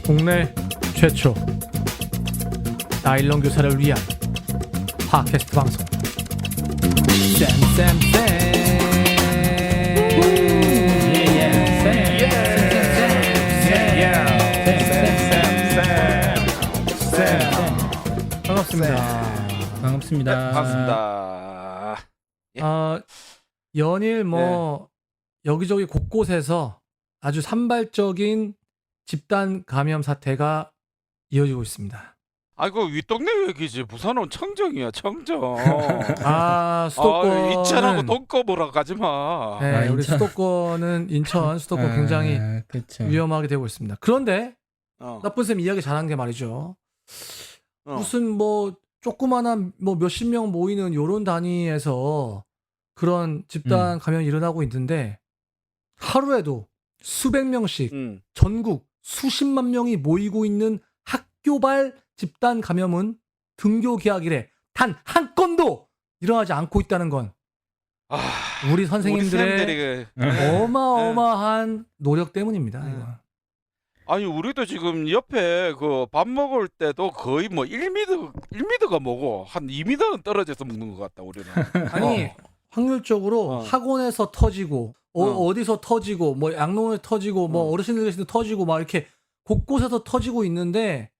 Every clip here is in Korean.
국내 최초 나일론 교사를 위한 팟캐스트 방송 반갑습니다. 네, 반갑습니다. 연일 여기저기 곳곳에서 아주 산발적인 집단 감염 사태가 이어지고 있습니다. 아이고 윗동네 얘기지. 부산은 청정이야 청정. 수도권 인천하고 동거보러 가지 마. 네, 우리 인천. 수도권은 인천 수도권 굉장히 그쵸. 위험하게 되고 있습니다. 그런데 어. 나쁜 쌤 이야기 잘한 게 말이죠. 어. 무슨 조그만한 몇십 명 모이는 요런 단위에서 그런 집단 감염이 일어나고 있는데 하루에도 수백 명씩 전국 수십만 명이 모이고 있는 학교발 집단 감염은 등교 개학 이래 단 한 건도 일어나지 않고 있다는 건 우리 선생님들의 어마어마한 노력 때문입니다. 이거. 아니 우리도 지금 옆에 그 밥 먹을 때도 거의 1m가 뭐고 한 2m는 떨어져서 먹는 것 같다 우리는. 아니 확률적으로 학원에서 터지고 어디서 터지고 양로원에 터지고 어르신들 계신 데 터지고 막 이렇게 곳곳에서 터지고 있는데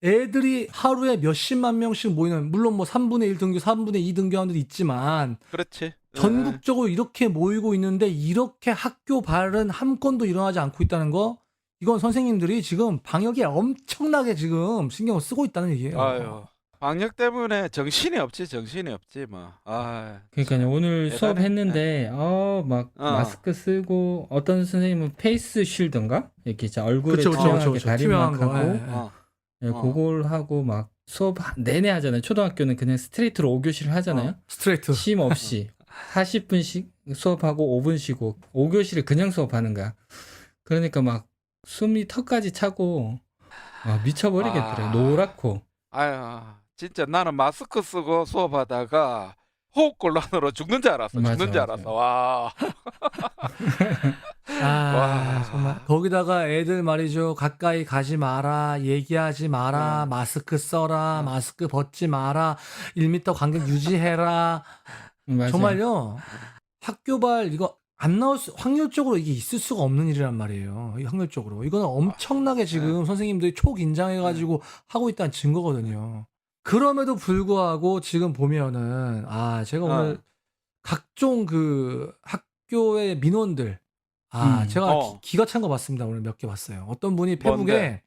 애들이 하루에 몇십만 명씩 모이는, 물론 3분의 1 등교 3분의 2 등교하는 데도 있지만 그렇지. 전국적으로 이렇게 모이고 있는데 이렇게 학교 발은 한 건도 일어나지 않고 있다는 거, 이건 선생님들이 지금 방역에 엄청나게 지금 신경을 쓰고 있다는 얘기예요. 아유, 방역 때문에 정신이 없지 뭐. 그러니까요. 오늘 대단해. 수업했는데 마스크 쓰고 어떤 선생님은 페이스 쉴드인가? 이렇게 얼굴에 그쵸, 투명하게 투명한 거. 가림막하고 그걸 하고 막 수업 내내 하잖아요. 초등학교는 그냥 스트레이트로 5교시를 하잖아요. 스트레이트. 쉼 없이 40분씩 수업하고 5분 쉬고 5교시를 그냥 수업하는 거야. 그러니까 막 숨이 턱까지 차고 미쳐버리겠더래요. 노랗고. 아유, 진짜 나는 마스크 쓰고 수업하다가 호흡곤란으로 죽는 줄 알았어. 와. 와. 정말 거기다가 애들 말이죠, 가까이 가지 마라, 얘기하지 마라, 마스크 써라, 마스크 벗지 마라, 1m 간격 유지해라. 맞아요. 정말요, 학교발 이거 안 나올 확률적으로 이게 있을 수가 없는 일이란 말이에요. 이 확률적으로 이거는 엄청나게 지금 선생님들이 초긴장해가지고 하고 있다는 증거거든요. 그럼에도 불구하고 지금 보면은 제가 오늘 각종 그 학교의 민원들 제가 기가 찬 거 봤습니다. 오늘 몇 개 봤어요. 어떤 분이 페북에 뭔데?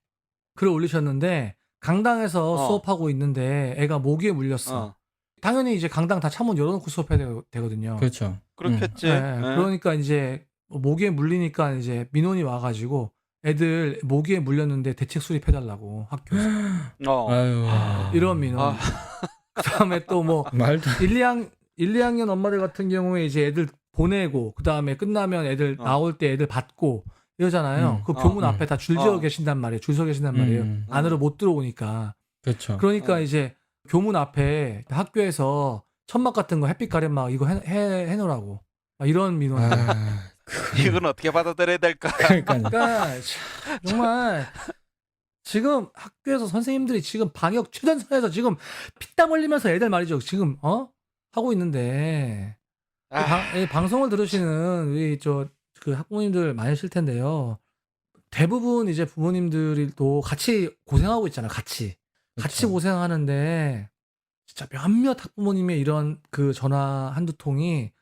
글을 올리셨는데 강당에서 수업하고 있는데 애가 모기에 물렸어. 당연히 이제 강당 다 창문 열어놓고 수업해야 되거든요. 그렇죠. 그렇겠지. 그러니까 이제 모기에 물리니까 이제 민원이 와가지고 애들 모기에 물렸는데 대책 수립해달라고 학교에서. 아유. 이런 민원. 그다음에 또 말도 1, 2학년 엄마들 같은 경우에 이제 애들 보내고 그다음에 끝나면 애들 나올 때 애들 받고 이러잖아요. 그 교문 앞에 다 줄 지어 계신단 말이에요. 줄 서 계신단 말이에요. 안으로 못 들어오니까. 그렇죠. 그러니까 이제 교문 앞에 학교에서 천막 같은 거 햇빛 가림막 이거 해놓으라고. 이런 민원. 이건 어떻게 받아들여야 될까? 그러니까 정말 지금 학교에서 선생님들이 지금 방역 최전선에서 지금 피땀 흘리면서 애들 말이죠. 지금 하고 있는데 이 방송을 들으시는 우리 그 학부모님들 많으실 텐데요. 대부분 이제 부모님들이 또 같이 고생하고 있잖아요. 같이 그쵸. 고생하는데 진짜 몇몇 학부모님의 이런 그 전화 한두 통이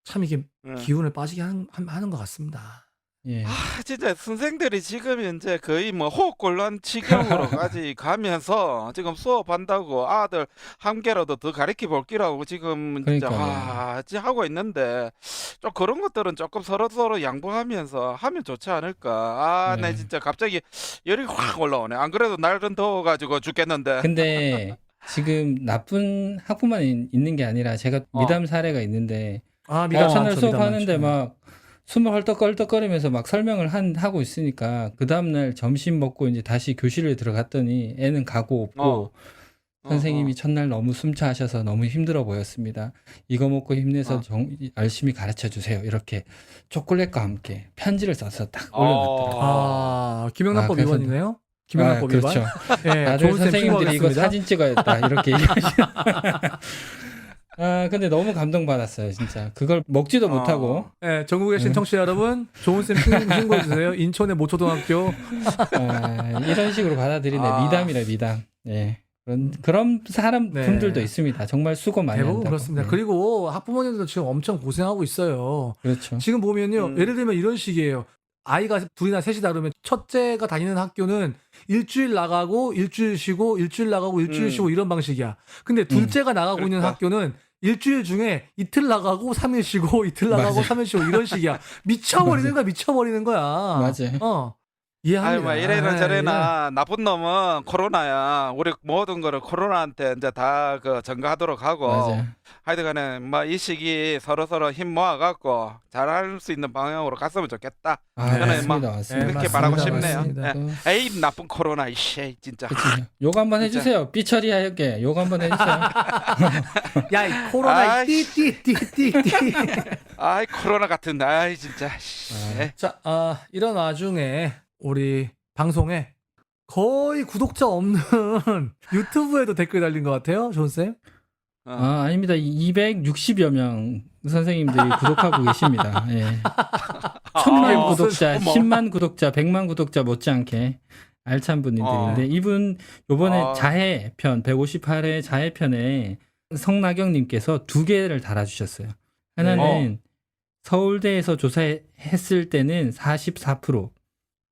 참 이게 기운을 빠지게 하는 것 같습니다. 예. 진짜 선생들이 지금 현재 거의 호흡곤란 지경으로까지 가면서 지금 수업한다고 아들 한 개라도 더 가르쳐 볼기라고 지금 진짜 하고 있는데, 좀 그런 것들은 조금 서로 양보하면서 하면 좋지 않을까. 나 진짜 갑자기 열이 확 올라오네. 안 그래도 날은 더워가지고 죽겠는데. 근데 지금 나쁜 학부만 있는 게 아니라 제가 미담 사례가 있는데 미담 첫날 많죠, 수업하는데 미담 막 숨을 헐떡헐떡거리면서 막 설명을 하고 있으니까 그 다음날 점심 먹고 이제 다시 교실에 들어갔더니 애는 가고 없고 선생님이 첫날 너무 숨차하셔서 너무 힘들어 보였습니다. 이거 먹고 힘내서 열심히 가르쳐 주세요. 이렇게 초콜릿과 함께 편지를 써서 딱 올려놨더라고요. 아, 김영란법 그래서- 위반이네요. 김영란법 위반. 그렇죠. 예, 다들 좋은 쌤 선생님들이 이거 수고하셨습니다. 사진 찍어야겠다 이렇게 얘기하시는. 근데 너무 감동받았어요, 진짜. 그걸 먹지도 못하고 예, 전국에 계신 청취자 여러분, 좋은 쌤 신고해 주세요. 인천의 모초등학교. 이런 식으로 받아들이네. 미담이래, 미담. 예. 그런 사람 네. 분들도 있습니다. 정말 수고 많이 대부분 한다고. 그렇습니다. 네. 그리고 학부모님들도 지금 엄청 고생하고 있어요. 그렇죠. 지금 보면요, 예를 들면 이런 식이에요. 아이가 둘이나 셋이 다르면 첫째가 다니는 학교는 일주일 나가고 일주일 쉬고 일주일 나가고 일주일 쉬고 이런 방식이야. 근데 둘째가 나가고 있는 그러니까. 학교는 일주일 중에 이틀 나가고 3일 쉬고 이틀 나가고 맞아. 3일 쉬고 이런 식이야. 미쳐버리는 거야, 미쳐버리는 거야. 맞아요. 이해합니다. 아유, 뭐 이래나 저래나 나쁜 놈은 코로나야. 우리 모든 거를 코로나한테 이제 다 그 전가하도록 하고. 맞아요. 하여튼간에 뭐 이 시기 서로 힘 모아갖고 잘할 수 있는 방향으로 갔으면 좋겠다. 저는 맞습니다. 맞습니다. 그렇게 바라고 싶네요. 맞습니다. 에이 나쁜 코로나 이씨 진짜. 그치. 욕 한번 진짜. 해주세요. 삐처리하게 욕 한번 해주세요. 야, 이 코로나 아이, 띠띠띠띠띠. 아이 코로나 같은 아이 진짜. 씨. 자, 이런 와중에 우리 방송에 거의 구독자 없는 유튜브에도 댓글 달린 것 같아요, 존 쌤. 아닙니다. 260여 명 선생님들이 구독하고 계십니다. 예. 1000만 구독자, 어머. 10만 구독자, 100만 구독자 못지않게 알찬 분들인데 이분 요번에 자해편 158회 자해편에 성나경님께서 2개를 달아주셨어요. 하나는 서울대에서 조사했을 때는 44%,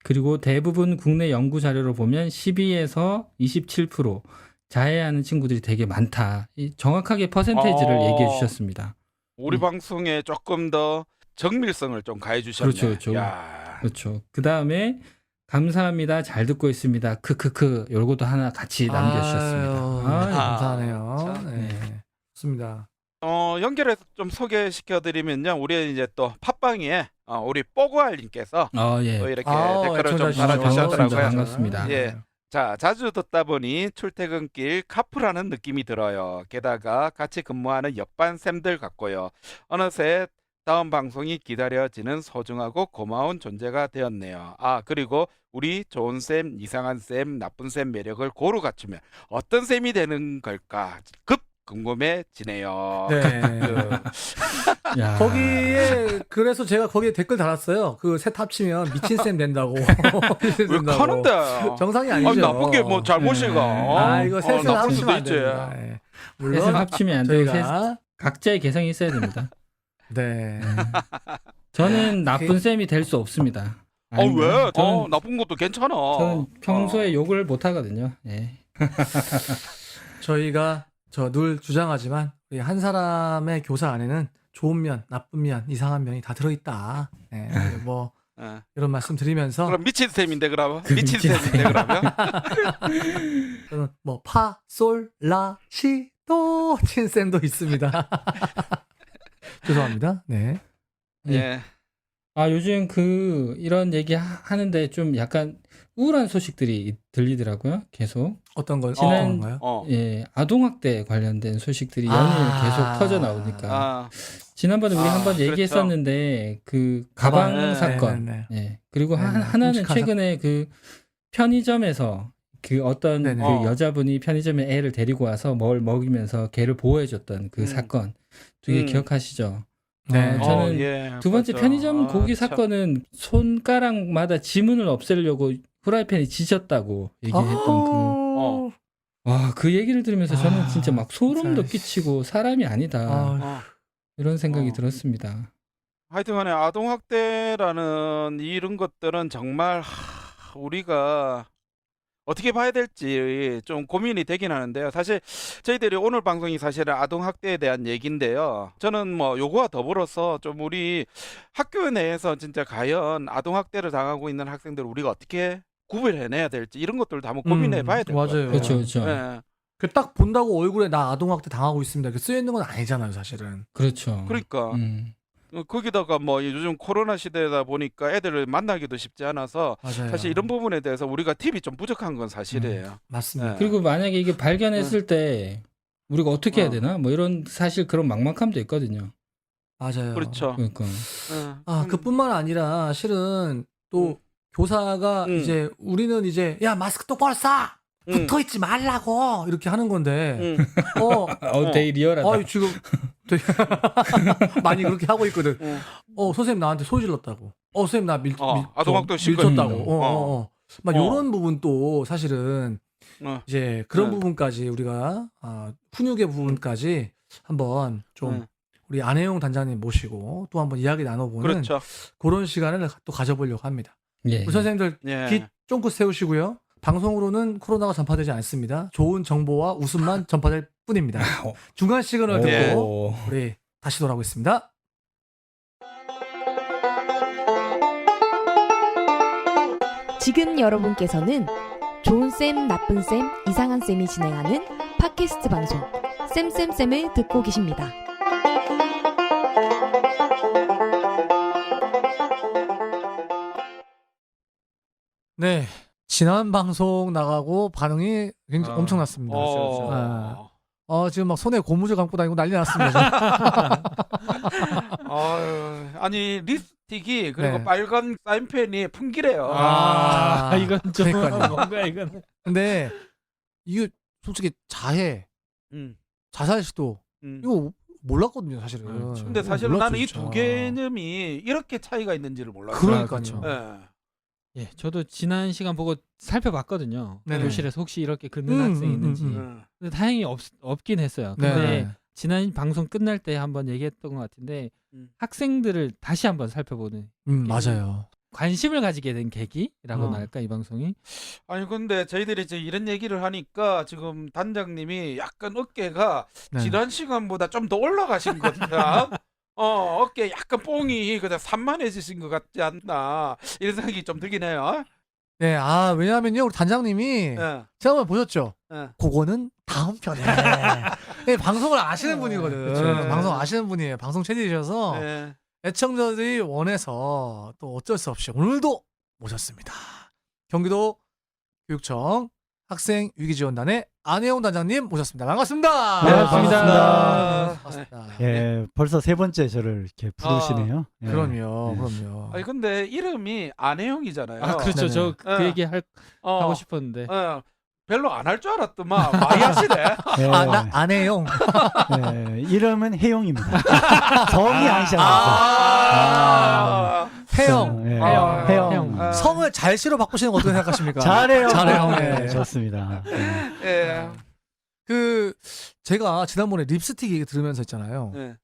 그리고 대부분 국내 연구 자료로 보면 12에서 27% 자해하는 친구들이 되게 많다. 정확하게 퍼센테이지를 얘기해 주셨습니다. 우리 방송에 조금 더 정밀성을 좀 가해 주셨네. 그렇죠, 그렇죠. 야. 그렇죠. 그 다음에 감사합니다. 잘 듣고 있습니다. 크크크. 요것도 하나 같이 남겨주셨습니다. 아유, 감사하네요. 참. 네. 좋습니다. 연결해서 좀 소개시켜 드리면요. 우리 이제 또 팟빵에 우리 뽀고알님께서 예. 또 이렇게 아, 댓글을 좀 애청자 달아주셨더라고요. 반갑습니다. 예. 자, 자주 듣다 보니 출퇴근길 카풀하는 느낌이 들어요. 게다가 같이 근무하는 옆반 쌤들 같고요. 어느새 다음 방송이 기다려지는 소중하고 고마운 존재가 되었네요. 그리고 우리 좋은 쌤, 이상한 쌤, 나쁜 쌤 매력을 고루 갖추면 어떤 쌤이 되는 걸까? 급 궁금해지네요. 네. 야. 거기에 그래서 제가 거기에 댓글 달았어요. 그 셋 합치면 미친 쌤 된다고. 미친 왜 쌤 된다고. 카는데? 정상이 아니죠. 아니, 나쁜 게 뭐 잘못인가? 이거 셋을 나쁠 수도 합치면 안 있지. 됩니다. 네. 셋을 물론 합치면 안 되고 저희가 각자의 개성이 있어야 됩니다. 네. 저는 나쁜 쌤이 될 수 없습니다. 왜? 저는, 나쁜 것도 괜찮아. 저는 평소에 욕을 못 하거든요. 예. 저희가 늘 주장하지만 우리 한 사람의 교사 안에는 좋은 면, 나쁜 면, 이상한 면이 다 들어있다. 네, 뭐 예. 이런 말씀 드리면서 그럼 미친 쌤인데 그러면 미친 미친 쌤인데 그러면 저는 뭐 파, 솔, 라, 시, 도 친쌤도 있습니다. 죄송합니다. 네. 예. 요즘 이런 얘기 하는데 좀 약간 우울한 소식들이 들리더라고요. 계속. 어떤 걸 지난- 건가요? 예, 아동학대 관련된 소식들이 연일 계속 터져 나오니까. 지난번에 우리 한번 그렇죠. 얘기했었는데 그 가방 네, 사건. 네, 네. 예. 그리고 네, 네. 하나는 끔찍한 최근에 그 편의점에서 그 어떤 네, 네. 그 여자분이 편의점에 애를 데리고 와서 뭘 먹이면서 걔를 보호해줬던 그 사건. 두 개 기억하시죠? 네. 저는 예, 두 번째 맞아. 편의점 고기 참. 사건은 손가락마다 지문을 없애려고 후라이팬이 지졌다고 얘기했던 그 얘기를 들으면서 저는 진짜 막 소름도 진짜. 끼치고 사람이 아니다. 어. 이런 생각이 어. 들었습니다. 하여튼간에 아동학대라는 이런 것들은 정말 우리가 어떻게 봐야 될지 좀 고민이 되긴 하는데요. 사실 저희들이 오늘 방송이 사실은 아동학대에 대한 얘기인데요. 저는 뭐 요거와 더불어서 좀 우리 학교 내에서 진짜 과연 아동학대를 당하고 있는 학생들을 우리가 어떻게 구별해내야 될지 이런 것들도 한번 고민해 봐야 될 것 맞아요. 같아요. 그렇죠, 그렇죠. 예. 그 딱 본다고 얼굴에 나 아동학대 당하고 있습니다. 그 쓰여 있는 건 아니잖아요, 사실은. 그렇죠. 그러니까 거기다가 뭐 요즘 코로나 시대다 보니까 애들을 만나기도 쉽지 않아서 맞아요. 사실 이런 부분에 대해서 우리가 팁이 좀 부족한 건 사실이에요. 맞습니다. 네. 그리고 만약에 이게 발견했을 때 우리가 어떻게 해야 되나? 뭐 이런 사실 그런 막막함도 있거든요. 맞아요. 그렇죠. 그러니까 그뿐만 아니라 실은 또 교사가 이제 우리는 이제 야 마스크 똑바로 써 붙어 있지 말라고 이렇게 하는 건데 되게 리얼하다. 지금 되게 많이 그렇게 하고 있거든. 선생님 나한테 소리 질렀다고. 선생님 나 아동학대 밀쳤다고. 막 어. 이런 부분도 사실은 이제 그런 네. 부분까지 우리가 훈육의 부분까지 한번 좀 우리 안혜용 단장님 모시고 또 한번 이야기 나눠보는 그렇죠. 그런 시간을 또 가져보려고 합니다. 예. 우리 선생님들 예. 귀 쫑긋 세우시고요. 방송으로는 코로나가 전파되지 않습니다. 좋은 정보와 웃음만 전파될 뿐입니다. 중간 시그널 듣고 우리 다시 돌아오겠습니다. 지금 여러분께서는 좋은 쌤, 나쁜 쌤, 이상한 쌤이 진행하는 팟캐스트 방송 쌤쌤쌤을 듣고 계십니다. 네, 지난 방송 나가고 반응이 굉장히 엄청났습니다. 지금 막 손에 고무줄 감고 다니고 난리 났습니다. 아니 립스틱이 그리고 네. 빨간 사인펜이 풍기래요. 이건 좀 그러니까요. 뭔가 이건. 근데 이게 솔직히 자살시도 이거 몰랐거든요, 사실은. 근데 사실은 몰랐죠, 나는 이 진짜. 두 개념이 이렇게 차이가 있는지를 몰랐어요. 그러니까요. 예. 저도 지난 시간 보고 살펴봤거든요. 네네. 교실에서 혹시 이렇게 긋는 학생이 있는지. 근데 다행히 없긴 했어요. 근데 네. 지난 방송 끝날 때 한번 얘기했던 것 같은데 학생들을 다시 한번 살펴보는 맞아요. 관심을 가지게 된 계기라고나 어. 할까 이 방송이. 아니 근데 저희들이 이제 이런 얘기를 하니까 지금 단장님이 약간 어깨가 네. 지난 시간보다 좀 더 올라가신 것 같다. 어깨 약간 뽕이 그냥 산만해지신 것 같지 않나 이런 생각이 좀 들긴 해요. 네, 왜냐하면요, 우리 단장님이 예. 지난번에 보셨죠? 예. 그거는 다음 편에. 네, 방송을 아시는 분이거든. 그쵸. 방송 아시는 분이에요. 방송 체질이셔서 예. 애청자들이 원해서 또 어쩔 수 없이 오늘도 모셨습니다. 경기도 교육청 학생위기지원단의 안혜용 단장님 모셨습니다. 반갑습니다. 네, 반갑습니다. 반갑습니다. 예, 벌써 세 번째 저를 이렇게 부르시네요. 예. 그럼요, 예. 그럼요. 아니 근데 이름이 안혜영이잖아요. 그렇죠. 네네. 저 그 예. 얘기 하고 싶었는데. 별로 안 할 줄 알았더만 많이 하시네. 예, 나 안혜용. 예, 이름은 혜용입니다. 성이 아니잖아요. 혜영. 예, 혜영. 혜영. 아. 성을 잘씨로 바꾸시는 거 어떻게 생각하십니까? 잘해요. 잘해요. 예, 예. 좋습니다. 예. 예. 제가 지난번에 립스틱 얘기 들으면서 있잖아요. 예.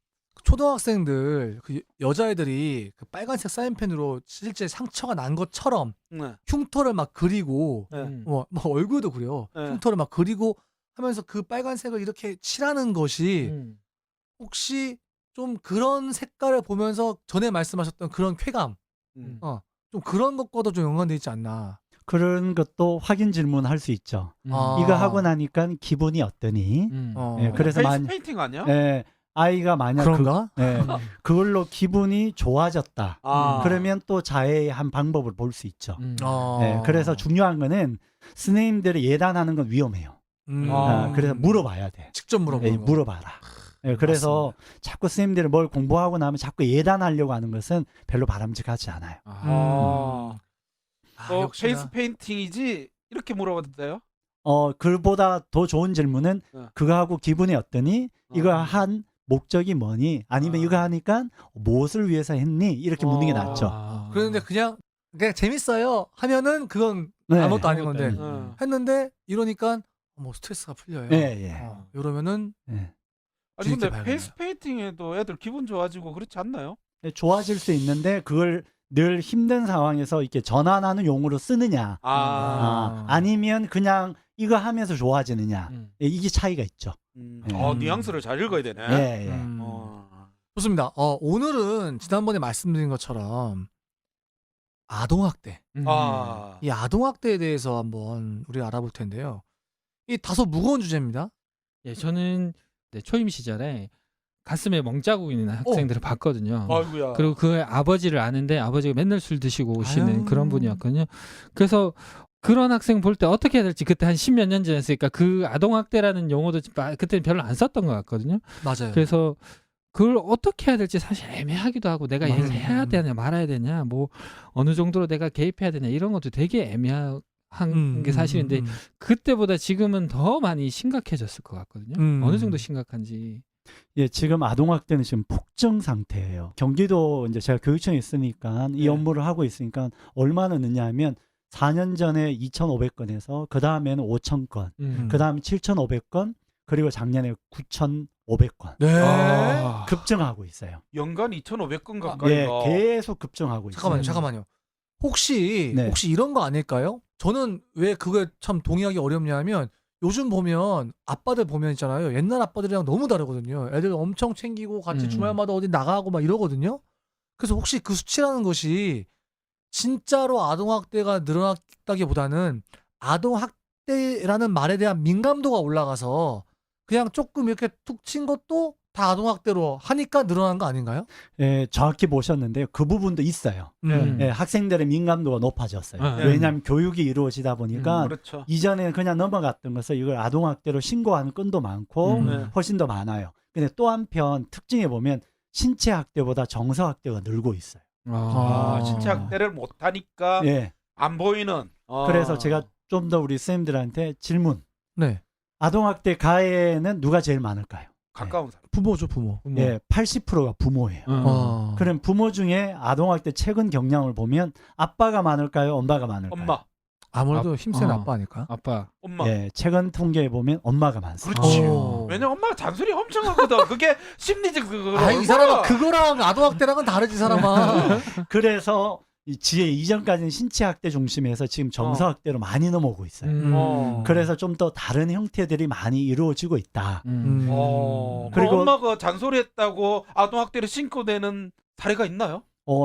초등학생들 여자애들이 그 빨간색 사인펜으로 실제 상처가 난 것처럼 네. 흉터를 막 그리고 네. 막 얼굴도 그려. 네. 흉터를 막 그리고 하면서 그 빨간색을 이렇게 칠하는 것이 혹시 좀 그런 색깔을 보면서 전에 말씀하셨던 그런 쾌감, 좀 그런 것과도 좀 연관돼 있지 않나. 그런 것도 확인 질문할 수 있죠. 아. 이거 하고 나니까 기분이 어떠니? 어. 예, 그래서 페이스 페인팅 아니야? 예, 아이가 만약 그런가? 그걸로 기분이 좋아졌다. 아. 그러면 또 자해의 한 방법을 볼 수 있죠. 어. 예, 그래서 중요한 거는 선생님들이 예단하는 건 위험해요. 그래서 물어봐야 돼. 직접 물어보는 예, 거. 물어봐라. 예, 그래서 자꾸 선생님들이 뭘 공부하고 나면 자꾸 예단하려고 하는 것은 별로 바람직하지 않아요. 또 역시나. 페이스 페인팅이지 이렇게 물어봐도 돼요? 그보다 더 좋은 질문은 그거하고 기분이 어떠니? 이거 한 목적이 뭐니? 아니면 이거 하니까 무엇을 위해서 했니? 이렇게 묻는 게 낫죠. 그런데 그냥 재밌어요 하면은 그건 네. 아무것도 아닌 건데 아니고. 했는데 이러니까 뭐 스트레스가 풀려요. 예, 예. 이러면은 예. 아니 뒤집게 근데 봐야겠네요. 페이스 페인팅에도 애들 기분 좋아지고 그렇지 않나요? 예, 좋아질 수 있는데 그걸 늘 힘든 상황에서 이렇게 전환하는 용어로 쓰느냐, 아니면 그냥 이거 하면서 좋아지느냐, 예, 이게 차이가 있죠. 뉘앙스를 잘 읽어야 되네. 예, 예. 좋습니다. 오늘은 지난번에 말씀드린 것처럼 아동학대, 이 아동학대에 대해서 한번 우리가 알아볼 텐데요. 이 다소 무거운 주제입니다. 예, 저는 초임 시절에 가슴에 멍자국 있는 학생들을 봤거든요. 아이고야. 그리고 그 아버지를 아는데 아버지가 맨날 술 드시고 오시는 아유. 그런 분이었거든요. 그래서 그런 학생 볼 때 어떻게 해야 될지 그때 한 10몇 년 전이었으니까 그 아동학대라는 용어도 그때는 별로 안 썼던 것 같거든요. 맞아요. 그래서 그걸 어떻게 해야 될지 사실 애매하기도 하고 내가 맞아요. 얘기를 해야 되냐 말아야 되냐 뭐 어느 정도로 내가 개입해야 되냐 이런 것도 되게 애매한 게 사실인데 그때보다 지금은 더 많이 심각해졌을 것 같거든요. 어느 정도 심각한지. 예, 지금 아동학대는 지금 폭증 상태예요. 경기도 이제 제가 교육청에 있으니까 이 네. 업무를 하고 있으니까 얼마나 늦냐면 4년 전에 2,500건에서 그 다음에는 5,000건, 그 다음에 7,500건, 그리고 작년에 9,500건 네. 아. 급증하고 있어요. 연간 2,500건 예, 가까이가. 계속 급증하고 있어요. 잠깐만요. 혹시 네. 이런 거 아닐까요? 저는 왜 그게 참 동의하기 어렵냐면 요즘 보면 아빠들 보면 있잖아요. 옛날 아빠들이랑 너무 다르거든요. 애들 엄청 챙기고 같이 주말마다 어디 나가고 막 이러거든요. 그래서 혹시 그 수치라는 것이 진짜로 아동학대가 늘어났다기보다는 아동학대라는 말에 대한 민감도가 올라가서 그냥 조금 이렇게 툭 친 것도 다 아동학대로 하니까 늘어난 거 아닌가요? 예, 정확히 보셨는데요. 그 부분도 있어요. 예, 학생들의 민감도가 높아졌어요. 네. 왜냐하면 교육이 이루어지다 보니까 그렇죠. 이전에는 그냥 넘어갔던 것을 이걸 아동학대로 신고하는 건도 많고 네. 훨씬 더 많아요. 근데 또 한편 특징에 보면 신체학대보다 정서학대가 늘고 있어요. 아, 신체 학대를 못 하니까 예. 안 보이는. 그래서 제가 좀 더 우리 선생님들한테 질문. 네. 아동학대 가해는 누가 제일 많을까요? 가까운 사람. 부모죠, 부모. 예, 80%가 부모예요. 아. 그럼 부모 중에 아동학대 최근 경향을 보면 아빠가 많을까요? 엄마가 많을까요? 엄마. 아무래도 힘센 어. 아빠니까. 아빠. 엄마. 예, 최근 통계에 보면 엄마가 많습니다. 그렇지. 오. 왜냐면 엄마가 잔소리 엄청 하거든. 그게 심리적 그거. 아, 이 사람아 그거랑 아동학대랑은 다르지, 사람아. 그래서 이 지혜 이전까지는 신체학대 중심에서 지금 정서학대로 많이 넘어오고 있어요. 그래서 좀 더 다른 형태들이 많이 이루어지고 있다. 그리고 그리고- 엄마가 잔소리했다고 아동학대를 신고되는 사례가 있나요?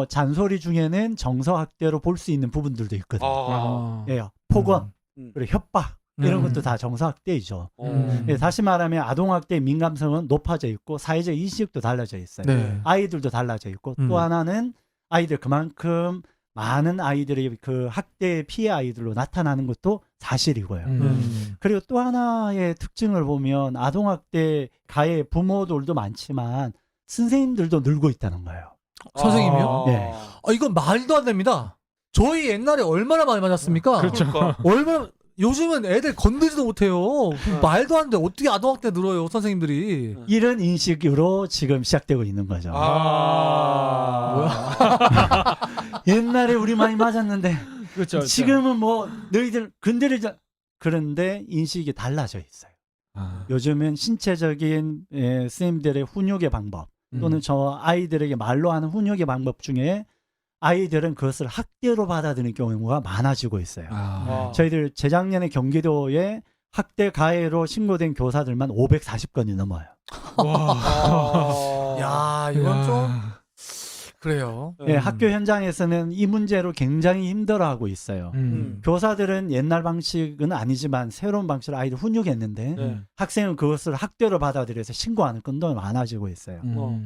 잔소리 중에는 정서학대로 볼 수 있는 부분들도 있거든요. 아. 예, 폭언, 음. 그리고 협박 이런 음. 것도 다 정서학대이죠. 어. 예, 다시 말하면 아동학대의 민감성은 높아져 있고 사회적 인식도 달라져 있어요. 네. 아이들도 달라져 있고 음. 또 하나는 아이들 그만큼 많은 아이들이 그 학대 피해 아이들로 나타나는 것도 사실이고요. 그리고 또 하나의 특징을 보면 아동학대 가해 부모들도 많지만 선생님들도 늘고 있다는 거예요. 선생님이요? 네. 이건 말도 안 됩니다. 저희 옛날에 얼마나 많이 맞았습니까? 그렇죠. 그러니까. 얼마나 요즘은 애들 건들지도 못해요. 말도 안 돼. 어떻게 아동학대 늘어요, 선생님들이. 이런 인식으로 지금 시작되고 있는 거죠. 옛날에 우리 많이 맞았는데 그렇죠. 지금은 뭐 너희들 건드리자. 그런데 인식이 달라져 있어요. 요즘은 신체적인 선생님들의 훈육의 방법 또는 저 아이들에게 말로 하는 훈육의 방법 중에 아이들은 그것을 학대로 받아들이는 경우가 많아지고 있어요. 저희들 재작년에 경기도에 학대 가해로 신고된 교사들만 540건이 넘어요. 야, 이건 좀 그래요. 예, 학교 현장에서는 이 문제로 굉장히 힘들어하고 있어요. 교사들은 옛날 방식은 아니지만 새로운 방식으로 아이들 훈육했는데 네. 학생은 그것을 학대로 받아들여서 신고하는 건도 많아지고 있어요.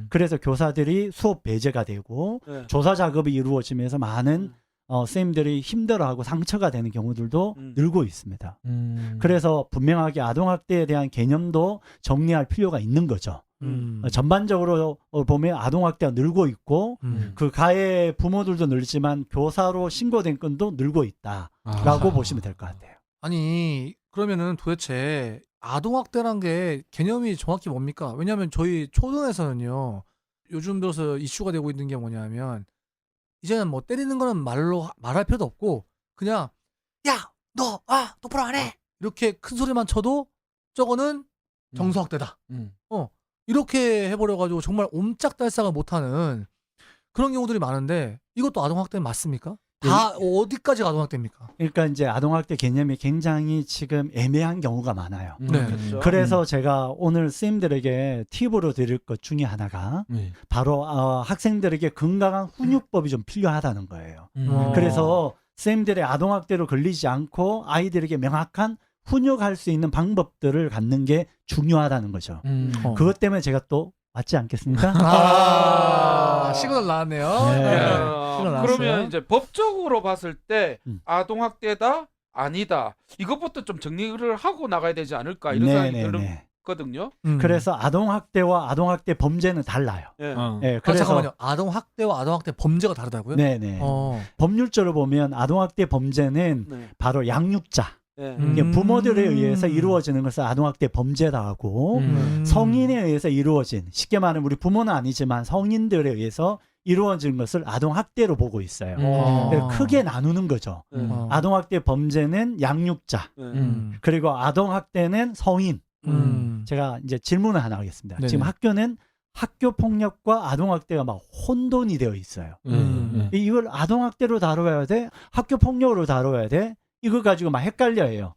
그래서 교사들이 수업 배제가 되고 네. 조사 작업이 이루어지면서 많은 선생님들이 힘들어하고 상처가 되는 경우들도 늘고 있습니다. 그래서 분명하게 아동학대에 대한 개념도 정리할 필요가 있는 거죠. 전반적으로 보면 아동학대가 늘고 있고 그 가해 부모들도 늘지만 교사로 신고된 건도 늘고 있다라고 보시면 될 것 같아요. 아니, 그러면은 도대체 아동학대란 게 개념이 정확히 뭡니까? 왜냐하면 저희 초등에서는요, 요즘 들어서 이슈가 되고 있는 게 뭐냐면 이제는 뭐 때리는 거는 말할 필요도 없고 그냥 야, 너 똑바로 안 해. 이렇게 큰 소리만 쳐도 저거는 정서학대다. 이렇게 해버려가지고 정말 옴짝달싹을 못하는 그런 경우들이 많은데 이것도 아동학대 맞습니까? 다 어디까지 아동학대입니까? 그러니까 이제 아동학대 개념이 굉장히 지금 애매한 경우가 많아요. 네. 그렇죠. 그래서 제가 오늘 선생님들에게 팁으로 드릴 것 중에 하나가 바로 학생들에게 건강한 훈육법이 좀 필요하다는 거예요. 그래서 선생님들의 아동학대로 걸리지 않고 아이들에게 명확한 훈육할 수 있는 방법들을 갖는 게 중요하다는 거죠. 그것 때문에 제가 또 맞지 않겠습니까? 시그널 나왔네요. 네. 시그널 나왔어요. 그러면 이제 법적으로 봤을 때 음. 아동학대다 아니다 이것부터 좀 정리를 하고 나가야 되지 않을까 이런 생각이 네네네. 들거든요. 그래서 아동학대와 아동학대 범죄는 달라요. 예. 네, 그래서 잠깐만요. 아동학대와 아동학대 범죄가 다르다고요? 네네. 법률적으로 보면 아동학대 범죄는 네. 바로 양육자, 예. 이게 음. 부모들에 의해서 이루어지는 것을 아동학대 범죄라 하고 성인에 의해서 이루어진, 쉽게 말하면 우리 부모는 아니지만 성인들에 의해서 이루어진 것을 아동학대로 보고 있어요. 그래서 크게 나누는 거죠. 예. 아동학대 범죄는 양육자, 예. 그리고 아동학대는 성인. 제가 이제 질문을 하나 하겠습니다. 네네. 지금 학교는 학교 폭력과 아동학대가 막 혼돈이 되어 있어요. 이걸 아동학대로 다뤄야 돼? 학교 폭력으로 다뤄야 돼? 이거 가지고 막 헷갈려요.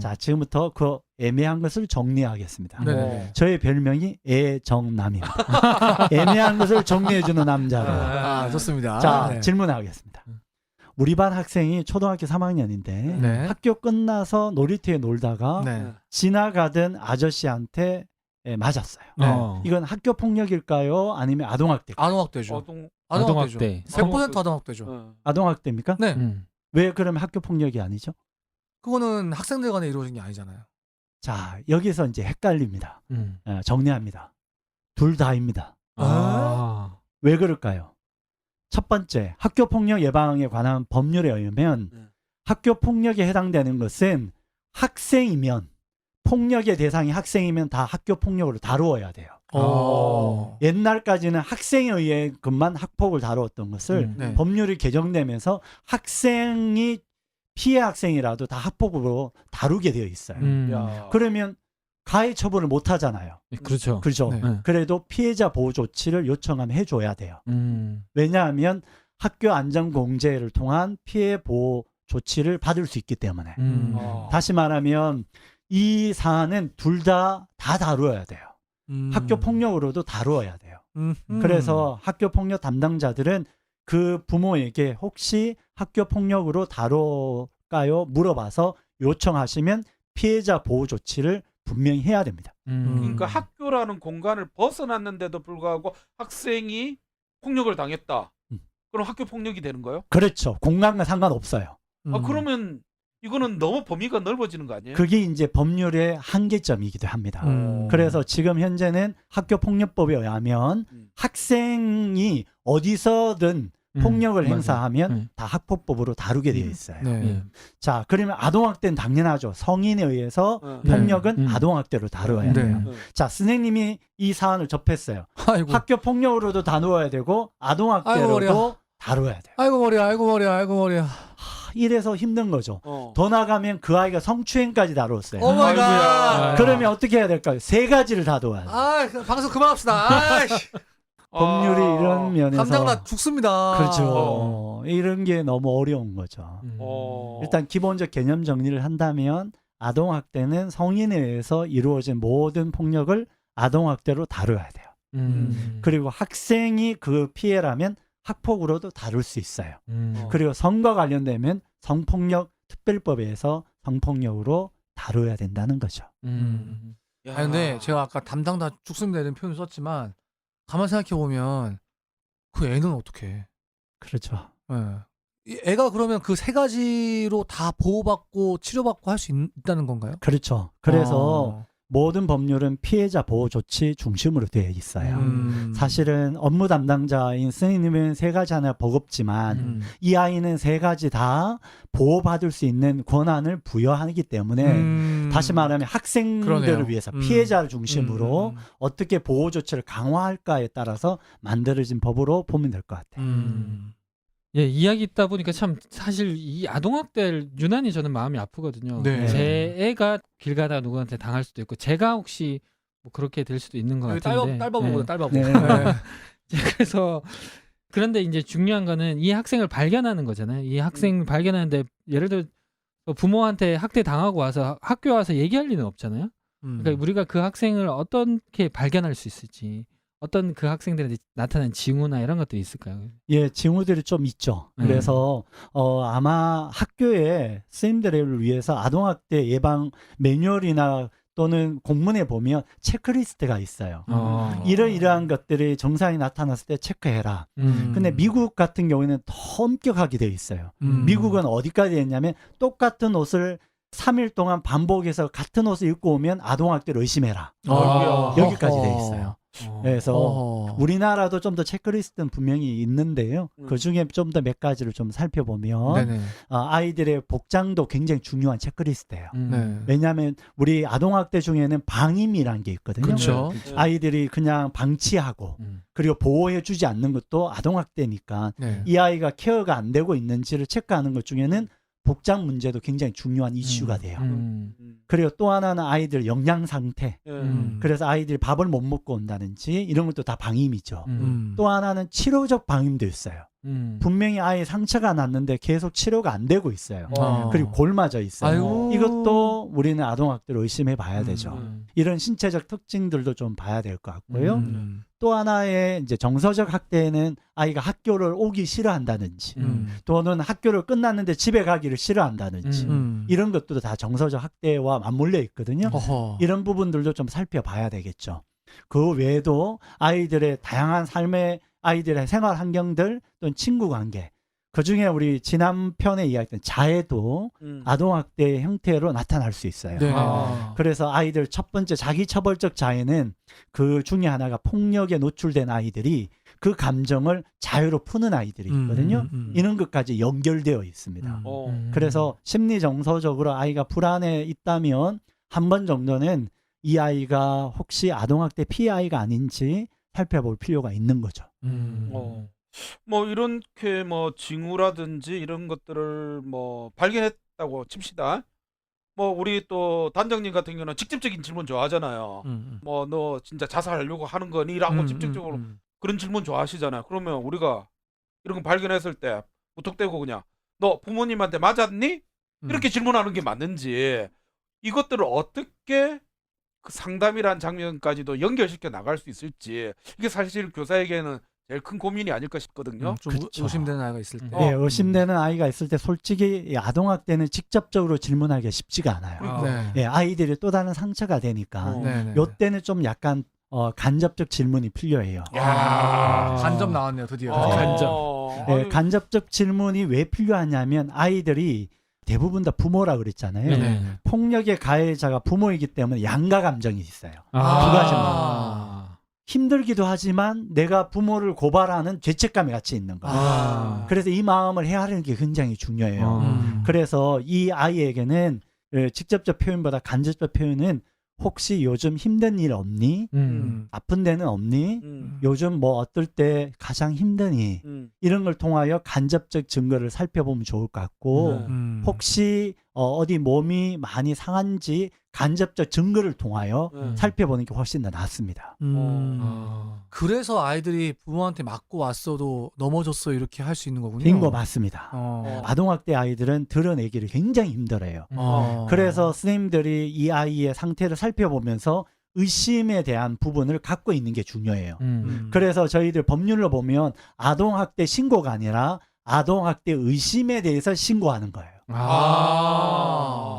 자, 지금부터 그 애매한 것을 정리하겠습니다. 네. 저의 별명이 애정남입니다. 애매한 것을 정리해주는 남자로. 좋습니다. 자, 네. 질문하겠습니다. 우리 반 학생이 초등학교 3학년인데 네. 학교 끝나서 놀이터에 놀다가 네. 지나가던 아저씨한테 맞았어요. 네. 이건 학교 폭력일까요? 아니면 아동학대일까요? 아동학대죠. 아동 아동학대죠. 아동학대. 100% 아동학대죠. 어. 아동학대입니까? 네. 왜 그러면 학교 폭력이 아니죠? 그거는 학생들 간에 이루어진 게 아니잖아요. 자, 여기서 이제 헷갈립니다. 정리합니다. 둘 다입니다. 왜 그럴까요? 첫 번째, 학교 폭력 예방에 관한 법률에 의하면 네. 학교 폭력에 해당되는 것은 학생이면, 폭력의 대상이 학생이면 다 학교 폭력으로 다루어야 돼요. 옛날까지는 학생에 의해 그만 학폭을 다루었던 것을 네. 법률이 개정되면서 학생이 피해 학생이라도 다 학폭으로 다루게 되어 있어요. 야. 그러면 가해 처벌을 못 하잖아요. 그렇죠. 그렇죠. 네. 그래도 피해자 보호 조치를 요청하면 해줘야 돼요. 왜냐하면 학교 안전공제를 통한 피해 보호 조치를 받을 수 있기 때문에. 다시 말하면 이 사안은 둘 다 다루어야 돼요. 학교 폭력으로도 다루어야 돼요. 그래서 학교 폭력 담당자들은 그 부모에게 혹시 학교 폭력으로 다룰까요? 물어봐서 요청하시면 피해자 보호 조치를 분명히 해야 됩니다. 그러니까 학교라는 공간을 벗어났는데도 불구하고 학생이 폭력을 당했다. 그럼 학교 폭력이 되는 거예요? 그렇죠. 공간과 상관없어요. 아 그러면 이거는 너무 범위가 넓어지는 거 아니에요? 그게 이제 법률의 한계점이기도 합니다. 그래서 지금 현재는 학교폭력법에 의하면 학생이 어디서든 폭력을 맞아요. 행사하면 다 학폭법으로 다루게 되어 있어요. 네. 자, 그러면 아동학대는 당연하죠. 성인에 의해서 폭력은 아동학대로 다루어야 네. 돼요. 자, 선생님이 이 사안을 접했어요. 아이고. 학교 폭력으로도 다루어야 되고 아동학대로도 아이고, 다루어야 돼요. 아이고 머리야. 아이고 머리야. 아이고 머리야. 이래서 힘든 거죠. 더 나가면 그 아이가 성추행까지 다뤘어요. 오 마이 갓. 아이고야. 그러면 어떻게 해야 될까요? 세 가지를 다 도와야 돼요. 방송 그만합시다. 아이씨. 법률이 이런 면에서 감당 나 죽습니다. 그렇죠. 이런 게 너무 어려운 거죠. 일단 기본적 개념 정리를 한다면 아동학대는 성인에 의해서 이루어진 모든 폭력을 아동학대로 다뤄야 돼요. 그리고 학생이 그 피해라면 학폭으로도 다룰 수 있어요. 그리고 성과 관련되면 성폭력 특별법에서 성폭력으로 다뤄야 된다는 거죠. 아니 근데 제가 아까 담당 다 죽습니다 이런 표현을 썼지만 가만 생각해 보면 그 애는 어떻게? 그렇죠. 이 애가 그러면 그 세 가지로 다 보호받고 치료받고 할 수 있다는 건가요? 그렇죠. 그래서 모든 법률은 피해자 보호 조치 중심으로 되어 있어요. 사실은 업무 담당자인 선생님은 세 가지 하나 버겁지만 이 아이는 세 가지 다 보호받을 수 있는 권한을 부여하기 때문에 다시 말하면 학생들을 그러네요. 위해서 피해자를 중심으로 어떻게 보호 조치를 강화할까에 따라서 만들어진 법으로 보면 될 것 같아요. 예, 이야기 있다 보니까 참 사실 이 아동학대를 유난히 저는 마음이 아프거든요. 네. 제 애가 길 가다가 누구한테 당할 수도 있고 제가 혹시 뭐 그렇게 될 수도 있는 것 같은데. 딸바보보다 딸바보. 네. 그래서 그런데 이제 중요한 거는 이 학생을 발견하는 거잖아요. 이 학생 발견하는데 예를 들어 부모한테 학대 당하고 와서 학교 와서 얘기할 리는 없잖아요. 그러니까 우리가 그 학생을 어떻게 발견할 수 있을지, 어떤 그 학생들한테 나타난 징후나 이런 것들이 있을까요? 예, 징후들이 좀 있죠. 그래서 아마 학교에 선생님들을 위해서 아동학대 예방 매뉴얼이나 또는 공문에 보면 체크리스트가 있어요. 어. 이러이러한 것들이 증상이 나타났을 때 체크해라. 근데 미국 같은 경우에는 더 엄격하게 되어 있어요. 미국은 어디까지 했냐면 똑같은 옷을 3일 동안 반복해서 같은 옷을 입고 오면 아동학대를 의심해라. 여기까지 돼 있어요. 그래서 우리나라도 좀 더 체크리스트는 분명히 있는데요. 그 중에 좀 더 몇 가지를 좀 살펴보면 네네. 아이들의 복장도 굉장히 중요한 체크리스트예요. 네. 왜냐하면 우리 아동학대 중에는 방임이라는 게 있거든요. 그렇죠. 아이들이 그냥 방치하고 그리고 보호해주지 않는 것도 아동학대니까 네. 이 아이가 케어가 안 되고 있는지를 체크하는 것 중에는 복장 문제도 굉장히 중요한 이슈가 돼요. 그리고 또 하나는 아이들 영양 상태. 그래서 아이들이 밥을 못 먹고 온다든지 이런 것도 다 방임이죠. 또 하나는 치료적 방임도 있어요. 분명히 아이 상처가 났는데 계속 치료가 안 되고 있어요. 그리고 골마져 있어요. 아이고. 이것도 우리는 아동학대를 의심해 봐야 되죠. 이런 신체적 특징들도 좀 봐야 될 것 같고요. 또 하나의 이제 정서적 학대는 아이가 학교를 오기 싫어한다든지 또는 학교를 끝났는데 집에 가기를 싫어한다든지 이런 것들도 다 정서적 학대와 맞물려 있거든요. 어허. 이런 부분들도 좀 살펴봐야 되겠죠. 그 외에도 아이들의 다양한 삶의 아이들의 생활 환경들 또는 친구 관계 그중에 우리 지난 편에 이야기했던 자해도 아동학대의 형태로 나타날 수 있어요. 네. 그래서 아이들 첫 번째 자기 처벌적 자해는 그 중에 하나가 폭력에 노출된 아이들이 그 감정을 자유로 푸는 아이들이 있거든요. 이런 것까지 연결되어 있습니다. 그래서 심리 정서적으로 아이가 불안해 있다면 한 번 정도는 이 아이가 혹시 아동학대 피해 아이가 아닌지 살펴볼 필요가 있는 거죠. 뭐 이렇게 뭐 징후라든지 이런 것들을 뭐 발견했다고 칩시다. 뭐 우리 또 단장님 같은 경우는 직접적인 질문 좋아하잖아요. 뭐 너 진짜 자살하려고 하는 거니라고 직접적으로 그런 질문 좋아하시잖아요. 그러면 우리가 이런 거 발견했을 때 무턱대고 그냥 너 부모님한테 맞았니? 이렇게 질문하는 게 맞는지 이것들을 어떻게 그 상담이란 장면까지도 연결시켜 나갈 수 있을지 이게 사실 교사에게는 제일 큰 고민이 아닐까 싶거든요. 좀 그쵸. 의심되는 아이가 있을 때. 예, 의심되는 아이가 있을 때 솔직히 이 아동학대는 직접적으로 질문하기가 쉽지가 않아요. 네. 예, 아이들이 또 다른 상처가 되니까 네네. 요때는 좀 약간 간접적 질문이 필요해요. 간접 나왔네요, 드디어. 예, 간접적 질문이 왜 필요하냐면 아이들이 대부분 다 부모라 그랬잖아요. 네네. 폭력의 가해자가 부모이기 때문에 양가 감정이 있어요. 두 가지만. 힘들기도 하지만 내가 부모를 고발하는 죄책감이 같이 있는 거예요. 그래서 이 마음을 헤아리는 게 굉장히 중요해요. 그래서 이 아이에게는 직접적 표현보다 간접적 표현은 혹시 요즘 힘든 일 없니? 아픈 데는 없니? 요즘 뭐 어떨 때 가장 힘드니? 이런 걸 통하여 간접적 증거를 살펴보면 좋을 것 같고 혹시 어디 몸이 많이 상한지 간접적 증거를 통하여 살펴보는 게 훨씬 더 낫습니다. 그래서 아이들이 부모한테 맞고 왔어도 넘어졌어 이렇게 할 수 있는 거군요. 빈 거 맞습니다. 어. 아동학대 아이들은 드러내기를 굉장히 힘들어요. 그래서 선생님들이 이 아이의 상태를 살펴보면서 의심에 대한 부분을 갖고 있는 게 중요해요. 그래서 저희들 법률로 보면 아동학대 신고가 아니라 아동학대 의심에 대해서 신고하는 거예요.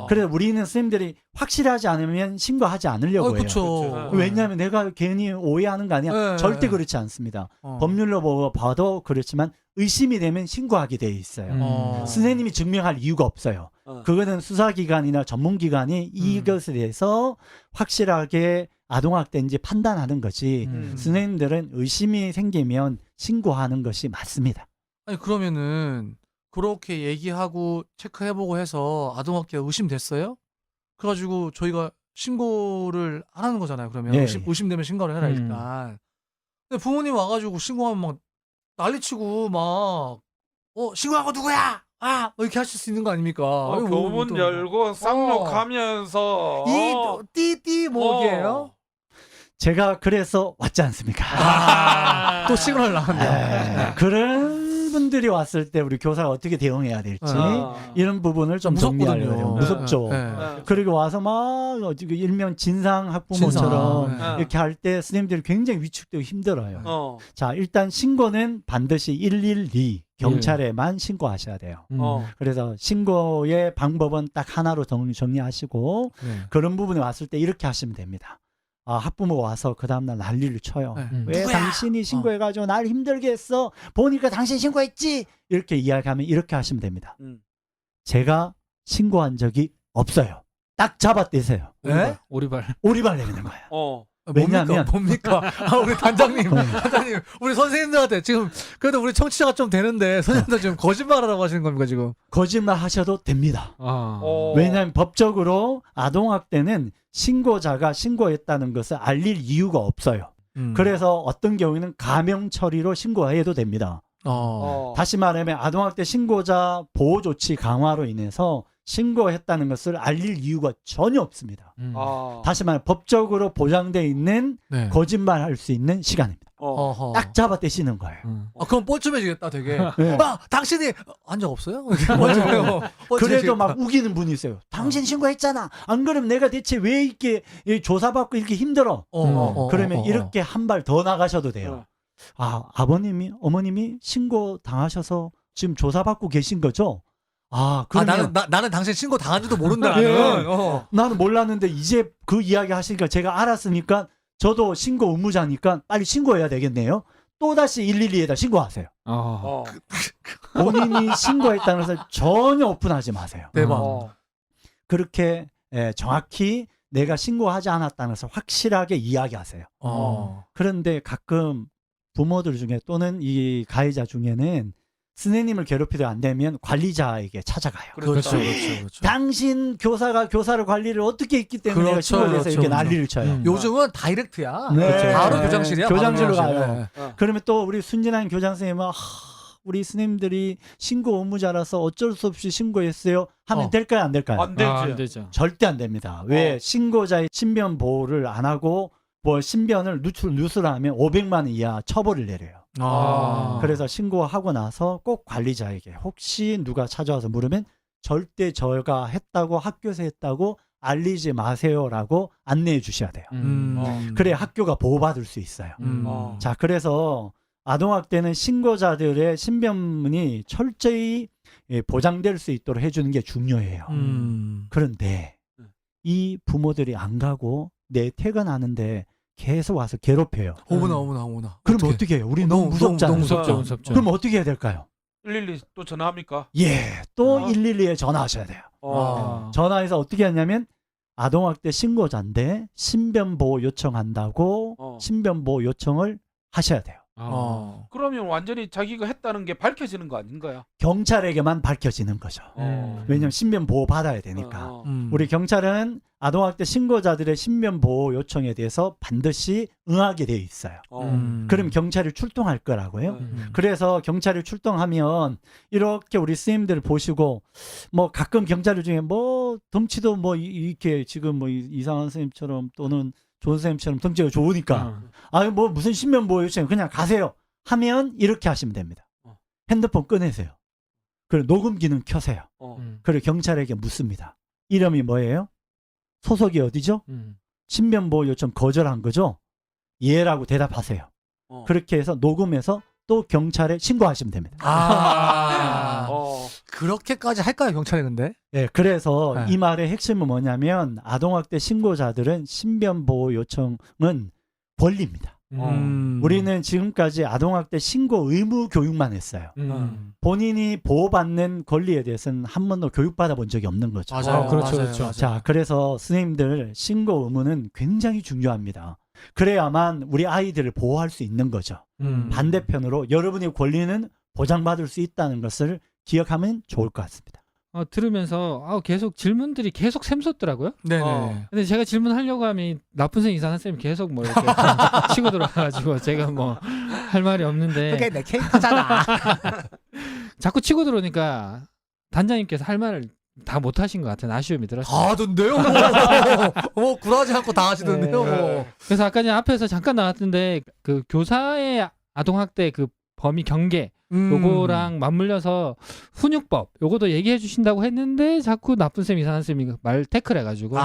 그래서 우리는 선생님들이 확실하지 않으면 신고하지 않으려고 해요. 그렇죠. 왜냐하면 내가 괜히 오해하는 거 아니야. 네, 절대 네. 그렇지 않습니다. 법률로 봐도 그렇지만 의심이 되면 신고하게 돼 있어요. 선생님이 증명할 이유가 없어요. 그거는 수사기관이나 전문기관이 이것에 대해서 확실하게 아동학대인지 판단하는 거지 선생님들은 의심이 생기면 신고하는 것이 맞습니다. 아니 그러면은 그렇게 얘기하고 체크해보고 해서 아동학대가 의심됐어요? 그래가지고 저희가 신고를 하라는 거잖아요. 그러면 예. 의심되면 신고를 해라 일단. 근데 부모님 와가지고 신고하면 막 난리치고 막 신고한 거 누구야? 뭐 이렇게 하실 수 있는 거 아닙니까? 아이고, 교문 또 열고 쌍욕하면서 띠띠 뭐게요? 제가 그래서 왔지 않습니까? 또 시그널 나왔네요. 그런 분들이 왔을 때 우리 교사가 어떻게 대응해야 될지 이런 부분을 좀 정리하려고 무섭죠. 네. 그리고 와서 막 일명 진상 학부모처럼 진상. 이렇게 할 때 선생님들이 굉장히 위축되고 힘들어요. 자, 일단 신고는 반드시 112 경찰에만 신고하셔야 돼요. 그래서 신고의 방법은 딱 하나로 정리하시고 네. 그런 부분에 왔을 때 이렇게 하시면 됩니다. 학부모가 와서 그 다음날 난리를 쳐요. 네. 왜 누구야? 당신이 신고해가지고 날 힘들게 했어? 보니까 당신 신고했지? 이렇게 이야기하면 이렇게 하시면 됩니다. 제가 신고한 적이 없어요. 딱 잡아떼세요. 네? 오리발. 오리발 내리는 거예요. 왜냐면 뭡니까? 우리 단장님, 네. 단장님, 우리 선생님들한테 지금 그래도 우리 청취자가 좀 되는데 선생님들 지금 거짓말하라고 하시는 겁니까 지금? 거짓말 하셔도 됩니다. 어. 왜냐하면 법적으로 아동학대는 신고자가 신고했다는 것을 알릴 이유가 없어요. 그래서 어떤 경우에는 가명 처리로 신고해도 됩니다. 다시 말하면 아동학대 신고자 보호 조치 강화로 인해서 신고했다는 것을 알릴 이유가 전혀 없습니다. 다시 말하면 법적으로 보장되어 있는 네. 거짓말할 수 있는 시간입니다. 어허. 딱 잡아떼시는 거예요. 그럼 뻘쭘해지겠다 되게. 네. 당신이 한 적 없어요? 그래도 막 우기는 분이 있어요. 당신 신고했잖아. 안 그러면 내가 대체 왜 이렇게 조사받고 이렇게 힘들어? 그러면 이렇게 한 발 더 나가셔도 돼요. 아버님이 어머님이 신고 당하셔서 지금 조사받고 계신 거죠? 그러면 나는 당신 신고 당한지도 모른다. 예. 나는. 나는 몰랐는데 이제 그 이야기 하시니까 제가 알았으니까 저도 신고 의무자니까 빨리 신고해야 되겠네요. 또다시 112에다 신고하세요. 본인이 신고했다는 것을 전혀 오픈하지 마세요. 대박. 그렇게 정확히 내가 신고하지 않았다는 것을 확실하게 이야기하세요. 그런데 가끔 부모들 중에 또는 이 가해자 중에는 스네님을 괴롭히도 안 되면 관리자에게 찾아가요. 그렇죠. 당신 교사가 교사를 관리를 어떻게 했기 때문에 내가 신고를 해서 이렇게 난리를 쳐요. 요즘은 다이렉트야. 네. 바로 교장실이야. 교장실로 바로 가요. 그러면 또 우리 순진한 교장선생님은 우리 스님들이 신고 의무자라서 어쩔 수 없이 신고했어요 하면 될까요? 안 될까요? 안 되지. 안 되죠. 절대 안 됩니다. 왜? 신고자의 신변 보호를 안 하고 신변을 누설하면 500만 원 이하 처벌을 내려요. 그래서 신고하고 나서 꼭 관리자에게 혹시 누가 찾아와서 물으면 절대 저가 했다고 학교에서 했다고 알리지 마세요라고 안내해 주셔야 돼요. 그래야 학교가 보호받을 수 있어요. 자, 그래서 아동학대는 신고자들의 신변이 철저히 보장될 수 있도록 해주는 게 중요해요. 그런데 이 부모들이 안 가고 내 퇴근하는데 계속 와서 괴롭혀요. 어머나. 그럼 어떻게 해요? 우리 너무 무섭잖아요. 너무 무섭죠. 그럼 어떻게 해야 될까요? 112 또 전화합니까? 또 어. 112에 전화하셔야 돼요. 전화해서 어떻게 하냐면 아동학대 신고자인데 신변보호 요청한다고 신변보호 요청을 하셔야 돼요. 그러면 완전히 자기가 했다는 게 밝혀지는 거 아닌가요? 경찰에게만 밝혀지는 거죠. 왜냐하면 신변보호 받아야 되니까. 우리 경찰은 아동학대 신고자들의 신변보호 요청에 대해서 반드시 응하게 되어 있어요. 그럼 경찰이 출동할 거라고요. 그래서 경찰이 출동하면 이렇게 우리 스님들 보시고 가끔 경찰들 중에 덩치도 이렇게 지금 이상한 스님처럼 또는 좋은 선생님처럼 덩치가 좋으니까 무슨 신변보호 요청 그냥 가세요 하면 이렇게 하시면 됩니다. 핸드폰 꺼내세요. 그리고 녹음 기능 켜세요. 그리고 경찰에게 묻습니다. 이름이 뭐예요? 소속이 어디죠? 신변보호 요청 거절한 거죠? 예라고 대답하세요. 그렇게 해서 녹음해서 또 경찰에 신고하시면 됩니다. 그렇게까지 할까요 경찰이 근데? 네, 그래서 이 말의 핵심은 뭐냐면 아동학대 신고자들은 신변보호 요청은 권리입니다. 우리는 지금까지 아동학대 신고 의무 교육만 했어요. 본인이 보호받는 권리에 대해서는 한 번도 교육받아 본 적이 없는 거죠. 맞아요. 그렇죠. 자, 그래서 선생님들 신고 의무는 굉장히 중요합니다. 그래야만 우리 아이들을 보호할 수 있는 거죠. 반대편으로 여러분의 권리는 보장받을 수 있다는 것을 기억하면 좋을 것 같습니다. 들으면서 계속 질문들이 계속 샘솟더라고요. 네네. 근데 제가 질문하려고 하면 나쁜 쌤 이상한 쌤이 계속 이렇게 치고 들어와가지고 제가 할 말이 없는데 그게 내 캐릭터잖아. 자꾸 치고 들어오니까 단장님께서 할 말을 다 못하신 것 같은 아쉬움이 들었어요. 다 하던데요? 굴하지 않고 다 하시던데요? 그래서 아까 앞에서 잠깐 나왔는데 그 교사의 아동학대 그 범위 경계 요거랑 맞물려서 훈육법 요거도 얘기해 주신다고 했는데 자꾸 나쁜 쌤 이상한 쌤이 말 태클 해가지고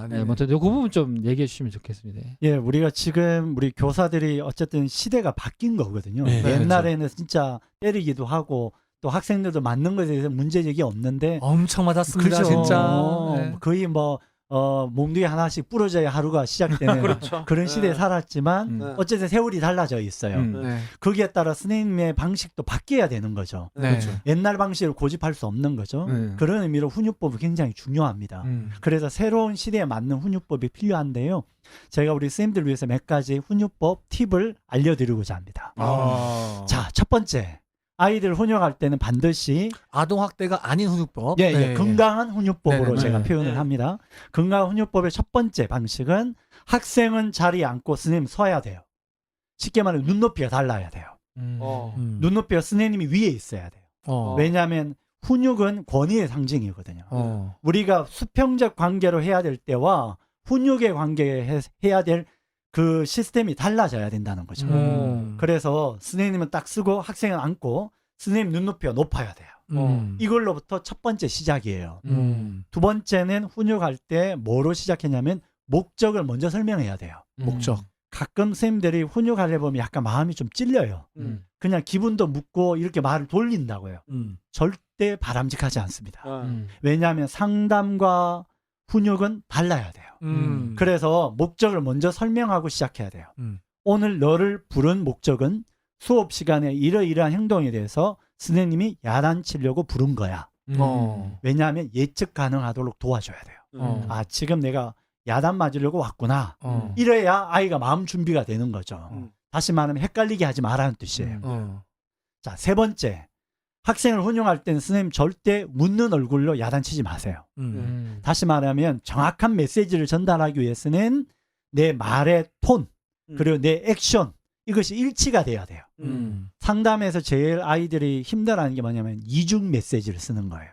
네, 뭐, 그 부분 좀 얘기해 주시면 좋겠습니다. 예, 우리가 지금 우리 교사들이 어쨌든 시대가 바뀐 거거든요. 네, 옛날에는 진짜 때리기도 하고 또 학생들도 맞는 것에 대해서 문제 제기 없는데 엄청 맞았습니다, 그죠? 진짜. 네. 거의 뭐 몸뚱이 하나씩 부러져야 하루가 시작되는 그렇죠. 그런 시대에 네. 살았지만 네. 어쨌든 세월이 달라져 있어요. 네. 거기에 따라 선생님의 방식도 바뀌어야 되는 거죠. 네. 옛날 방식을 고집할 수 없는 거죠. 네. 그런 의미로 훈육법이 굉장히 중요합니다. 그래서 새로운 시대에 맞는 훈육법이 필요한데요. 제가 우리 선생님들 위해서 몇 가지 훈육법 팁을 알려드리고자 합니다. 자, 첫 번째. 아이들 훈육할 때는 반드시 아동 학대가 아닌 훈육법. 건강한 훈육법으로 네, 네, 제가 네. 표현을 네. 합니다. 건강한 훈육법의 첫 번째 방식은 학생은 자리에 앉고 선생님 서야 돼요. 쉽게 말하면 눈높이가 달라야 돼요. 눈높이가 선생님이 위에 있어야 돼요. 왜냐하면 훈육은 권위의 상징이거든요. 우리가 수평적 관계로 해야 될 때와 훈육의 관계에 해야 될 그 시스템이 달라져야 된다는 거죠. 그래서 선생님은 딱 쓰고 학생은 앉고 선생님 눈높이가 높아야 돼요. 이걸로부터 첫 번째 시작이에요. 두 번째는 훈육할 때 뭐로 시작했냐면 목적을 먼저 설명해야 돼요. 목적. 가끔 선생님들이 훈육하려 보면 약간 마음이 좀 찔려요. 그냥 기분도 묻고 이렇게 말을 돌린다고요. 절대 바람직하지 않습니다. 왜냐하면 상담과 훈육은 달라야 돼요. 그래서 목적을 먼저 설명하고 시작해야 돼요. 오늘 너를 부른 목적은 수업 시간에 이러이러한 행동에 대해서 선생님이 야단치려고 부른 거야. 왜냐하면 예측 가능하도록 도와줘야 돼요. 아, 지금 내가 야단 맞으려고 왔구나. 이래야 아이가 마음 준비가 되는 거죠. 다시 말하면 헷갈리게 하지 말라는 뜻이에요. 자, 세 번째. 학생을 훈육할 때는 선생님 절대 묻는 얼굴로 야단치지 마세요. 다시 말하면 정확한 메시지를 전달하기 위해서는 내 말의 톤 그리고 내 액션 이것이 일치가 돼야 돼요. 상담에서 제일 아이들이 힘들어하는 게 뭐냐면 이중 메시지를 쓰는 거예요.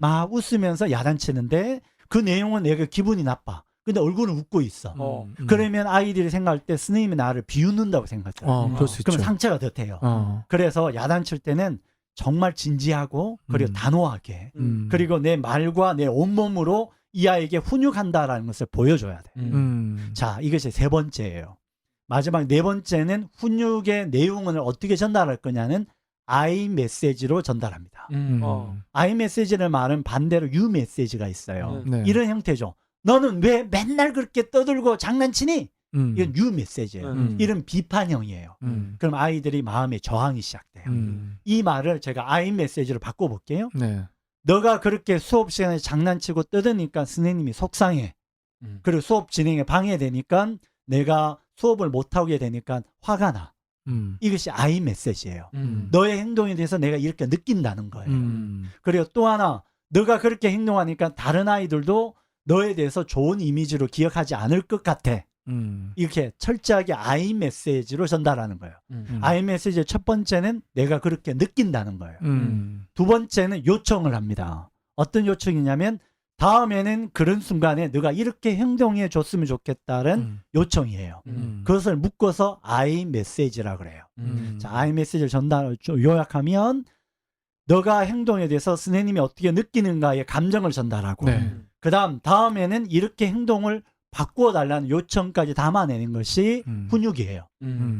막 웃으면서 야단치는데 그 내용은 내가 기분이 나빠. 근데 얼굴은 웃고 있어. 그러면 아이들이 생각할 때 선생님이 나를 비웃는다고 생각해요. 그럴 수 있죠. 그럼 상처가 더 돼요. 그래서 야단칠 때는 정말 진지하고 그리고 단호하게 그리고 내 말과 내 온몸으로 이 아이에게 훈육한다라는 것을 보여줘야 돼. 자, 이것이 세 번째예요. 마지막 네 번째는 훈육의 내용을 어떻게 전달할 거냐는 I 메시지로 전달합니다. I 메시지를 말은 반대로 U 메시지가 있어요. 네. 이런 형태죠. 너는 왜 맨날 그렇게 떠들고 장난치니? 이건 U 메시지예요. 이런 비판형이에요. 그럼 아이들이 마음의 저항이 시작돼요. 이 말을 제가 I 메시지로 바꿔볼게요. 네. 너가 그렇게 수업 시간에 장난치고 떠드니까 선생님이 속상해. 그리고 수업 진행에 방해되니까 내가 수업을 못하게 되니까 화가 나. 이것이 I 메시지예요. 너의 행동에 대해서 내가 이렇게 느낀다는 거예요. 그리고 또 하나, 너가 그렇게 행동하니까 다른 아이들도 너에 대해서 좋은 이미지로 기억하지 않을 것 같아. 이렇게 철저하게 I 메시지로 전달하는 거예요. I 메시지의 첫 번째는 내가 그렇게 느낀다는 거예요. 두 번째는 요청을 합니다. 어떤 요청이냐면 다음에는 그런 순간에 너가 이렇게 행동해 줬으면 좋겠다는 요청이에요. 그것을 묶어서 I 메시지라 그래요. 자, I 메시지를 요약하면 너가 행동에 대해서 선생님이 어떻게 느끼는가의 감정을 전달하고 네. 다음에는 이렇게 행동을 바꾸어 달라는 요청까지 담아내는 것이 훈육이에요.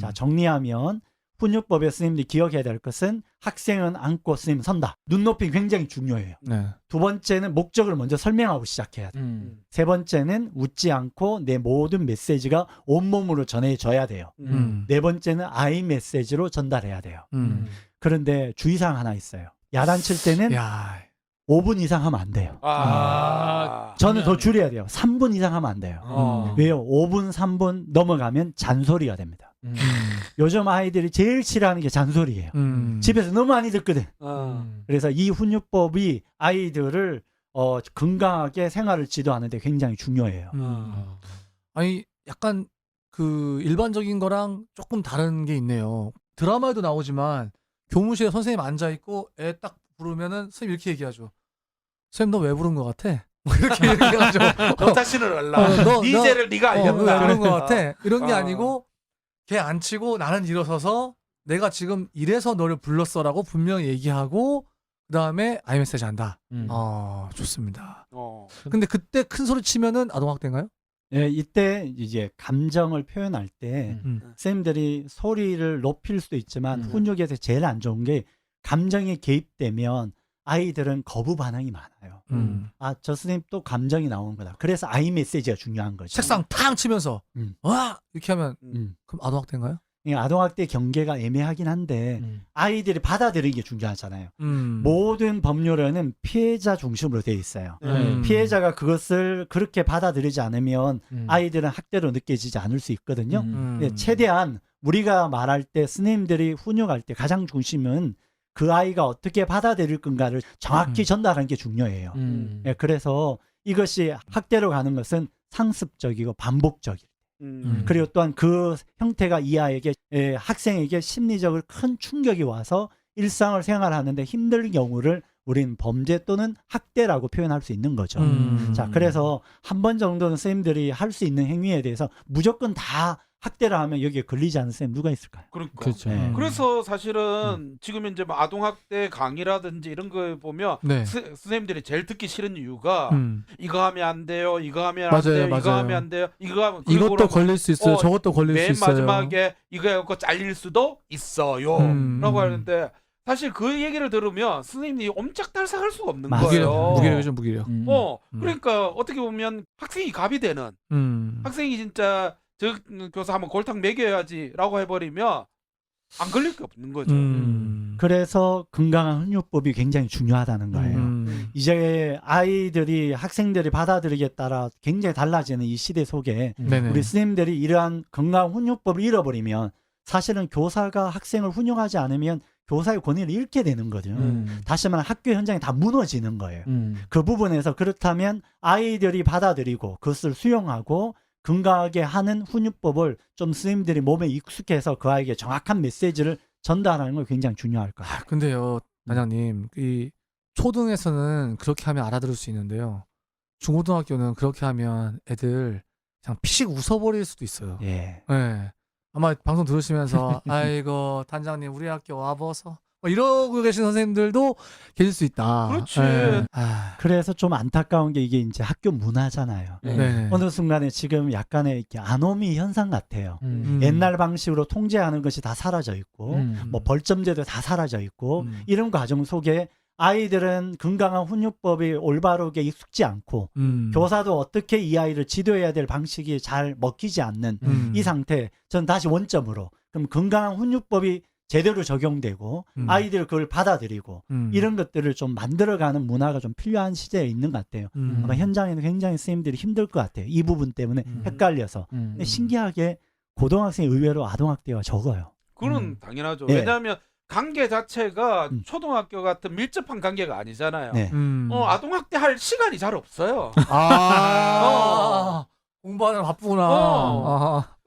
자, 정리하면 훈육법에 선생님들이 기억해야 될 것은 학생은 앉고 선생님 선다. 눈높이 굉장히 중요해요. 네. 두 번째는 목적을 먼저 설명하고 시작해야 돼요. 세 번째는 웃지 않고 내 모든 메시지가 온몸으로 전해져야 돼요. 네 번째는 I 메시지로 전달해야 돼요. 그런데 주의사항 하나 있어요. 야단칠 때는 야. 5분 이상 하면 안 돼요. 저는 더 줄여야 돼요. 3분 이상 하면 안 돼요. 왜요? 5분, 3분 넘어가면 잔소리가 됩니다. 요즘 아이들이 제일 싫어하는 게 잔소리예요. 집에서 너무 많이 듣거든. 그래서 이 훈육법이 아이들을 건강하게 생활을 지도하는데 굉장히 중요해요. 아니 약간 그 일반적인 거랑 조금 다른 게 있네요. 드라마에도 나오지만 교무실에 선생님 앉아 있고 애 딱 부르면은 선생님 이렇게 얘기하죠. 선생님 너 왜 부른 것 같아? 뭐 이렇게 얘기하죠. 너 자신을 알라. 네 죄를 네가 알겠다. 그런 것 같아. 이런 게 아니고 걔 앉히고 나는 일어서서 내가 지금 이래서 너를 불렀어라고 분명히 얘기하고 그다음에 아이메시지 한다. 좋습니다. 근데 그때 큰 소리 치면은 아동학대인가요? 예, 이때 이제 감정을 표현할 때 선생님들이 소리를 높일 수도 있지만 훈육에서 제일 안 좋은 게 감정이 개입되면 아이들은 거부 반응이 많아요. 아, 저 선생님 또 감정이 나오는 거다. 그래서 아이 메시지가 중요한 거죠. 책상 탕 치면서 와 이렇게 하면 그럼 아동학대인가요? 이 아동학대 경계가 애매하긴 한데 아이들이 받아들이는 게 중요하잖아요. 모든 법률에는 피해자 중심으로 되어 있어요. 피해자가 그것을 그렇게 받아들이지 않으면 아이들은 학대로 느껴지지 않을 수 있거든요. 근데 최대한 우리가 말할 때 선생님들이 훈육할 때 가장 중심은 그 아이가 어떻게 받아들일 건가를 정확히 전달하는 게 중요해요. 예, 그래서 이것이 학대로 가는 것은 상습적이고 반복적이에요. 그리고 또한 그 형태가 이 아이에게 학생에게 심리적으로 큰 충격이 와서 일상을 생활하는데 힘든 경우를 우리는 범죄 또는 학대라고 표현할 수 있는 거죠. 자, 그래서 한 번 정도는 선생님들이 할 수 있는 행위에 대해서 무조건 다 학대를 하면 여기에 걸리지 않는 선생님 누가 있을까요? 그러니까. 그렇죠. 그래서 사실은 지금 이제 뭐 아동학대 강의라든지 이런 거 보면 네. 선생님들이 제일 듣기 싫은 이유가 이거 하면 안 돼요, 이거 하면 안 맞아요, 돼요, 이거 맞아요. 하면 안 돼요, 이거 하면 그리고 이것도 그러면 걸릴 수 있어요. 저것도 걸릴 수 맨 있어요. 마지막에 이거 해갖고 잘릴 수도 있어요 라고 하는데 사실 그 얘기를 들으면 선생님이 옴짝달싹할 수가 없는 거예요. 무기력이죠, 무기력. 그러니까 어떻게 보면 학생이 갑이 되는 학생이 진짜 저 교사 한번 골탕 먹여야지라고 해버리면 안 걸릴 게 없는 거죠. 그래서 건강한 훈육법이 굉장히 중요하다는 거예요. 이제 아이들이 학생들이 받아들이기에 따라 굉장히 달라지는 이 시대 속에 네네. 우리 선생님들이 이러한 건강한 훈육법을 잃어버리면 사실은 교사가 학생을 훈육하지 않으면 교사의 권위를 잃게 되는 거죠. 다시 말하면 학교 현장이 다 무너지는 거예요. 그 부분에서 그렇다면 아이들이 받아들이고 그것을 수용하고 건강하게 하는 훈육법을 좀 선생님들이 몸에 익숙해서 그 아이에게 정확한 메시지를 전달하는 거 굉장히 중요할 것 같아요. 근데요, 단장님, 이 초등에서는 그렇게 하면 알아들을 수 있는데요. 중고등학교는 그렇게 하면 애들 그냥 피식 웃어버릴 수도 있어요. 예. 네. 아마 방송 들으시면서 아이고 단장님 우리 학교 와봐서 뭐 이러고 계신 선생님들도 계실 수 있다. 그렇지. 네. 그래서 좀 안타까운 게 이게 이제 학교 문화잖아요. 네. 어느 순간에 지금 약간의 이렇게 아노미 현상 같아요. 옛날 방식으로 통제하는 것이 다 사라져 있고 뭐 벌점제도 다 사라져 있고 이런 과정 속에 아이들은 건강한 훈육법이 올바르게 익숙지 않고 교사도 어떻게 이 아이를 지도해야 될 방식이 잘 먹히지 않는 이 상태, 전 다시 원점으로 그럼 건강한 훈육법이 제대로 적용되고 아이들 그걸 받아들이고 이런 것들을 좀 만들어가는 문화가 좀 필요한 시대에 있는 것 같아요. 아마 현장에는 굉장히 선생님들이 힘들 것 같아요. 이 부분 때문에 헷갈려서. 근데 신기하게 고등학생이 의외로 아동학대가 적어요. 그건 당연하죠. 예. 왜냐하면 관계 자체가 초등학교 같은 밀접한 관계가 아니잖아요. 네. 아동학대 할 시간이 잘 없어요. 공부하느라 바쁘구나.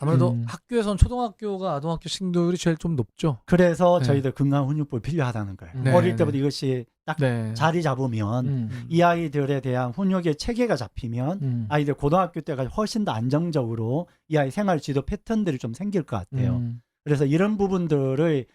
아무래도 학교에선 초등학교가 아동학교 신도율이 제일 좀 높죠. 그래서 네. 저희들 건강 훈육법이 필요하다는 거예요. 네, 어릴 네. 때부터 이것이 딱 네. 자리 잡으면 이 아이들에 대한 훈육의 체계가 잡히면 아이들 고등학교 때까지 훨씬 더 안정적으로 이 아이 생활 지도 패턴들이 좀 생길 것 같아요. 그래서 이런 부분들을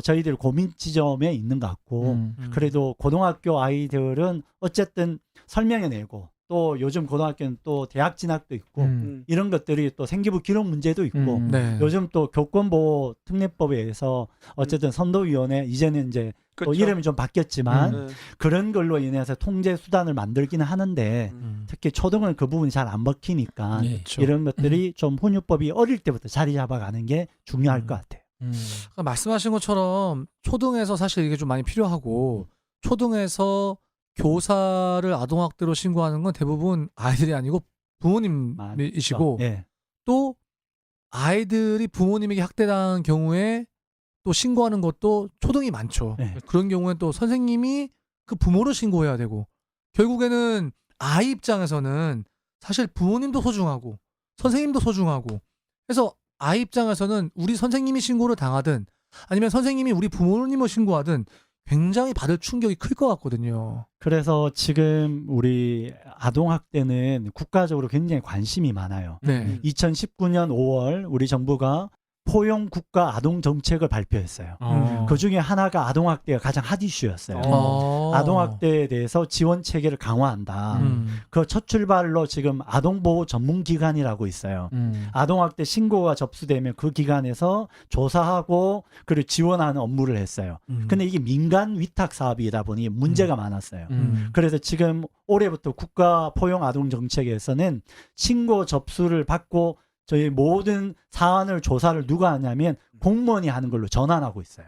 저희들 고민 지점에 있는 것 같고 그래도 고등학교 아이들은 어쨌든 설명해내고 또 요즘 고등학교는 또 대학 진학도 있고 이런 것들이 또 생기부 기록 문제도 있고 네. 요즘 또 교권보호 특례법에 의해서 어쨌든 선도위원회 이제는 이제 또 그쵸. 이름이 좀 바뀌었지만 그런 걸로 인해서 통제 수단을 만들기는 하는데 특히 초등은 그 부분이 잘 안 먹히니까 이런 것들이 좀 훈육법이 어릴 때부터 자리 잡아가는 게 중요할 것 같아요. 그러니까 말씀하신 것처럼 초등에서 사실 이게 좀 많이 필요하고 초등에서 교사를 아동학대로 신고하는 건 대부분 아이들이 아니고 부모님이시고 예. 또 아이들이 부모님에게 학대당한 경우에 또 신고하는 것도 초등이 많죠. 네. 그런 경우엔 또 선생님이 그 부모를 신고해야 되고 결국에는 아이 입장에서는 사실 부모님도 소중하고 선생님도 소중하고 그래서 아이 입장에서는 우리 선생님이 신고를 당하든 아니면 선생님이 우리 부모님을 신고하든 굉장히 받을 충격이 클 것 같거든요. 그래서 지금 우리 아동학대는 국가적으로 굉장히 관심이 많아요. 네. 2019년 5월 우리 정부가 포용 국가 아동 정책을 발표했어요. 그 중에 하나가 아동학대가 가장 핫 이슈였어요. 아동학대에 대해서 지원 체계를 강화한다. 그 첫 출발로 지금 아동보호 전문기관이라고 있어요. 아동학대 신고가 접수되면 그 기관에서 조사하고 그리고 지원하는 업무를 했어요. 근데 이게 민간 위탁 사업이다 보니 문제가 많았어요. 그래서 지금 올해부터 국가 포용 아동 정책에서는 신고 접수를 받고 저희 모든 사안을 조사를 누가 하냐면 공무원이 하는 걸로 전환하고 있어요.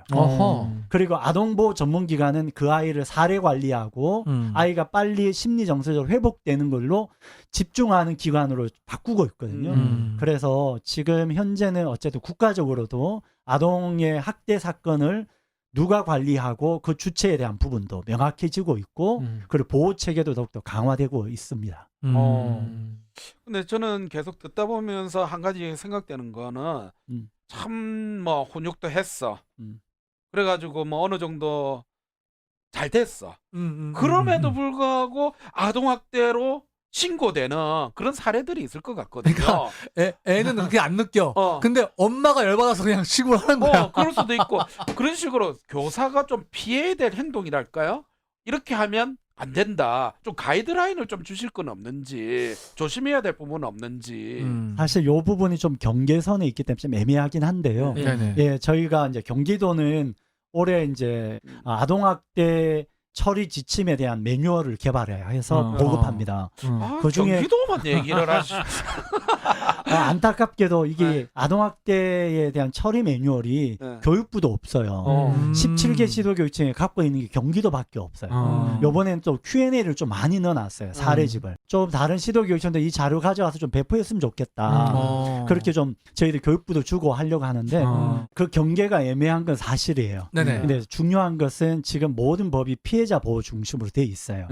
그리고 아동보호 전문기관은 그 아이를 사례 관리하고 아이가 빨리 심리 정서적으로 회복되는 걸로 집중하는 기관으로 바꾸고 있거든요. 그래서 지금 현재는 어쨌든 국가적으로도 아동의 학대 사건을 누가 관리하고 그 주체에 대한 부분도 명확해지고 있고 그리고 보호 체계도 더욱더 강화되고 있습니다. 근데 저는 계속 듣다 보면서 한 가지 생각되는 거는 참 뭐 훈육도 했어. 그래가지고 뭐 어느 정도 잘 됐어. 그럼에도 불구하고 아동학대로 신고되는 그런 사례들이 있을 것 같거든요. 그러니까 애는 그렇게 안 느껴. 근데 엄마가 열받아서 그냥 신고를 하는 거야. 그럴 수도 있고 그런 식으로 교사가 좀 피해야 될 행동이랄까요? 이렇게 하면 안 된다. 좀 가이드라인을 좀 주실 건 없는지, 조심해야 될 부분은 없는지. 사실 이 부분이 좀 경계선에 있기 때문에 좀 애매하긴 한데요. 예, 저희가 이제 경기도는 올해 이제 아동학대 처리 지침에 대한 매뉴얼을 개발해야 해서 보급합니다. 그중에 경기도만 얘기를 하시. 안타깝게도 이게 아동학대에 대한 처리 매뉴얼이 교육부도 없어요. 17개 시도교육청에 갖고 있는 게 경기도밖에 없어요. 이번엔 또 Q&A를 좀 많이 넣어놨어요. 사례집을. 좀 다른 시도교육청도 이 자료 가져와서 좀 배포했으면 좋겠다. 그렇게 좀 저희들 교육부도 주고 하려고 하는데 그 경계가 애매한 건 사실이에요. 근데 중요한 것은 지금 모든 법이 피해자 보호 중심으로 돼 있어요.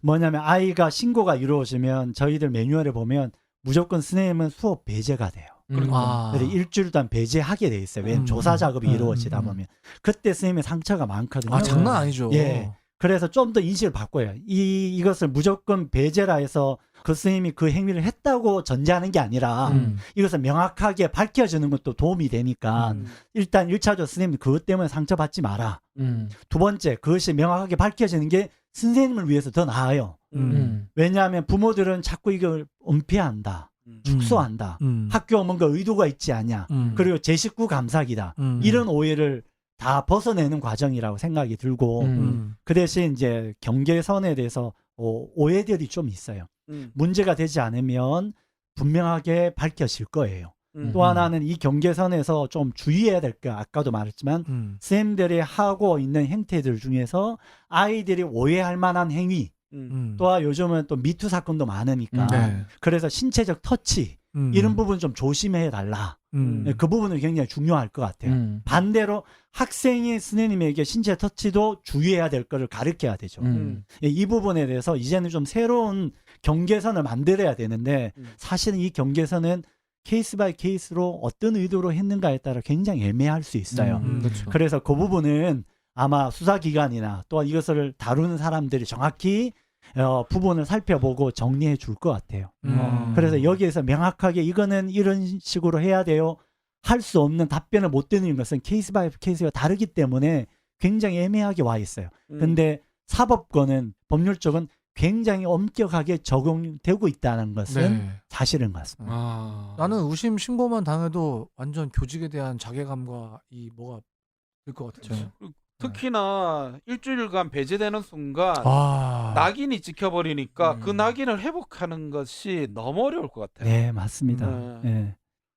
뭐냐면 아이가 신고가 이루어지면 저희들 매뉴얼에 보면 무조건 선생님은 수업 배제가 돼요. 그래서 일주일 동안 배제하게 돼 있어요. 왜냐면 조사 작업이 이루어지다 보면 그때 선생님의 상처가 많거든요. 장난 아니죠. 예. 그래서 좀 더 인식을 바꿔요. 이것을 무조건 배제라 해서 그 선생님이 그 행위를 했다고 전제하는 게 아니라 이것을 명확하게 밝혀주는 것도 도움이 되니까 일단 1차적으로 선생님 그것 때문에 상처받지 마라. 두 번째, 그것이 명확하게 밝혀지는 게 선생님을 위해서 더 나아요. 왜냐하면 부모들은 자꾸 이걸 은폐한다. 축소한다. 학교 뭔가 의도가 있지 않냐. 그리고 제 식구 감사기다. 이런 오해를 다 벗어내는 과정이라고 생각이 들고 그 대신 이제 경계선에 대해서 오해들이 좀 있어요. 문제가 되지 않으면 분명하게 밝혀질 거예요. 또 하나는 이 경계선에서 좀 주의해야 될 거 아까도 말했지만 선생님들이 하고 있는 행태들 중에서 아이들이 오해할 만한 행위 또한 요즘은 또 미투 사건도 많으니까 그래서 신체적 터치 이런 부분 좀 조심해 달라. 그 부분은 굉장히 중요할 것 같아요. 반대로 학생이 선생님에게 신체 터치도 주의해야 될 거를 가르쳐야 되죠. 이 부분에 대해서 이제는 좀 새로운 경계선을 만들어야 되는데 사실은 이 경계선은 케이스 바이 케이스로 어떤 의도로 했는가에 따라 굉장히 애매할 수 있어요. 그렇죠. 그래서 그 부분은 아마 수사기관이나 또 이것을 다루는 사람들이 정확히 부분을 살펴보고 정리해 줄 것 같아요. 그래서 여기에서 명확하게 이거는 이런 식으로 해야 돼요. 할 수 없는 답변을 못 드리는 것은 케이스 바이 케이스가 다르기 때문에 굉장히 애매하게 와 있어요. 근데 사법권은 법률 쪽은 굉장히 엄격하게 적용되고 있다는 것은 사실인 것 같습니다. 나는 의심 신고만 당해도 완전 교직에 대한 자괴감과 이 뭐가 들 것 같아요. 특히나 일주일간 배제되는 순간 낙인이 찍혀버리니까 그 낙인을 회복하는 것이 너무 어려울 것 같아요. 네, 맞습니다. 네.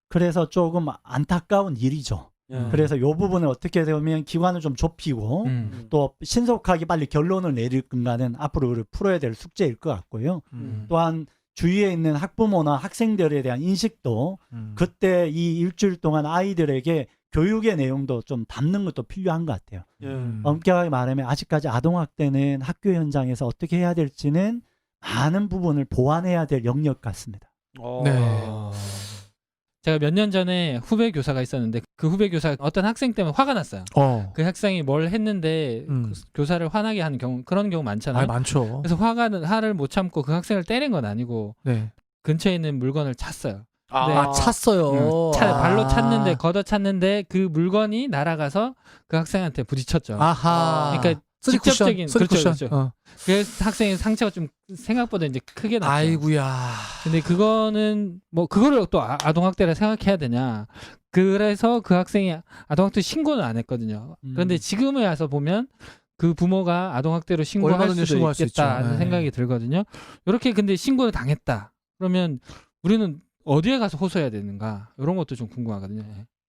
그래서 조금 안타까운 일이죠. 그래서 이 부분을 어떻게 되면 기관을 좀 좁히고 또 신속하게 빨리 결론을 내릴 건가는 앞으로 풀어야 될 숙제일 것 같고요. 또한 주위에 있는 학부모나 학생들에 대한 인식도 그때 이 일주일 동안 아이들에게 교육의 내용도 좀 담는 것도 필요한 것 같아요. 엄격하게 말하면 아직까지 아동학대는 학교 현장에서 어떻게 해야 될지는 많은 부분을 보완해야 될 영역 같습니다. 제가 몇 년 전에 후배 교사가 있었는데 그 후배 교사가 어떤 학생 때문에 화가 났어요. 그 학생이 뭘 했는데 그 교사를 화나게 하는 경우 그런 경우 많잖아요. 많죠. 그래서 화를 못 참고 그 학생을 때린 건 아니고 근처에 있는 물건을 찼어요. 아, 찼어요. 발로 아. 찼는데 걷어찼는데 그 물건이 날아가서 그 학생한테 부딪혔죠. 아하. 그러니까 직접적인 그렇죠. 그래서 학생의 상처가 좀 생각보다 이제 크게 났죠. 아이고야. 근데 그거는 뭐 그거를 또 아동학대라 생각해야 되냐? 그래서 그 학생이 아동학대 신고는 안 했거든요. 그런데 지금에 와서 보면 그 부모가 아동학대로 신고할 얼마든지 수도 신고할 수 있겠다는 있죠. 네. 생각이 들거든요. 이렇게 근데 신고를 당했다. 그러면 우리는 어디에 가서 호소해야 되는가? 이런 것도 좀 궁금하거든요.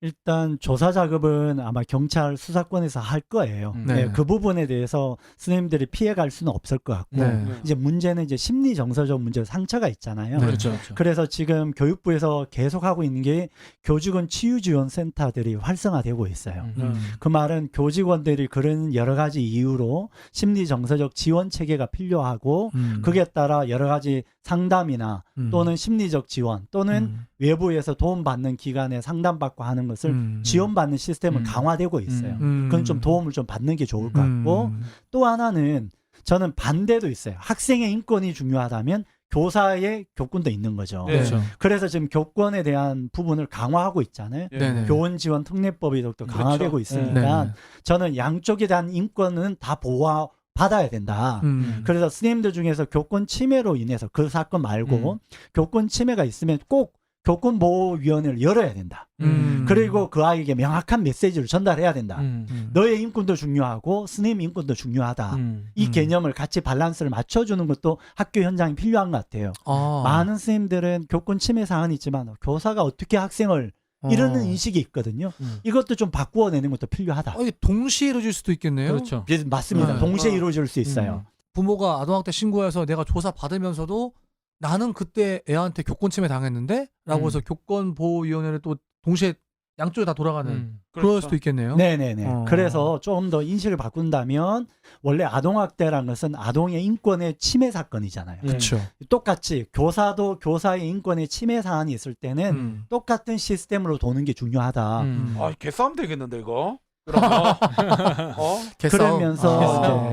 일단 조사 작업은 아마 경찰 수사권에서 할 거예요. 네. 그 부분에 대해서 선생님들이 피해갈 수는 없을 것 같고 네. 이제 문제는 이제 심리 정서적 문제 상처가 있잖아요. 네. 그렇죠. 그래서 지금 교육부에서 계속 하고 있는 게 교직원 치유 지원 센터들이 활성화되고 있어요. 그 말은 교직원들이 그런 여러 가지 이유로 심리 정서적 지원 체계가 필요하고 그에 따라 여러 가지 상담이나 또는 심리적 지원 또는 외부에서 도움받는 기관에 상담받고 하는 것을 지원받는 시스템은 강화되고 있어요. 그건 좀 도움을 좀 받는 게 좋을 것 같고 또 하나는 저는 반대도 있어요. 학생의 인권이 중요하다면 교사의 교권도 있는 거죠. 네. 그렇죠. 그래서 지금 교권에 대한 부분을 강화하고 있잖아요. 네네. 교원 지원 특례법이 더욱더 강화되고 그렇죠. 있으니까 네네. 저는 양쪽에 대한 인권은 다 받아야 된다. 그래서 스님들 중에서 교권 침해로 인해서 그 사건 말고 교권 침해가 있으면 꼭 교권보호위원회를 열어야 된다. 그리고 그 아이에게 명확한 메시지를 전달해야 된다. 너의 인권도 중요하고 스님 인권도 중요하다. 이 개념을 같이 밸런스를 맞춰주는 것도 학교 현장이 필요한 것 같아요. 많은 스님들은 교권 침해 사안이 있지만 교사가 어떻게 학생을 이러는 인식이 있거든요. 이것도 좀 바꾸어내는 것도 필요하다. 이게 동시에 이루어질 수도 있겠네요. 그렇죠. 맞습니다. 네. 동시에 이루어질 수 있어요. 부모가 아동학대 신고해서 내가 조사 받으면서도 나는 그때 애한테 교권 침해 당했는데? 라고 해서 교권보호위원회를 또 동시에 양쪽에 다 돌아가는 그럴 그렇죠. 수도 있겠네요. 네네네. 그래서 좀 더 인식을 바꾼다면 원래 아동학대라는 것은 아동의 인권의 침해 사건이잖아요. 그렇죠. 똑같이 교사도 교사의 인권의 침해 사안이 있을 때는 똑같은 시스템으로 도는 게 중요하다. 아, 개싸움 되겠는데 이거. 그러면 개싸움. 그러면서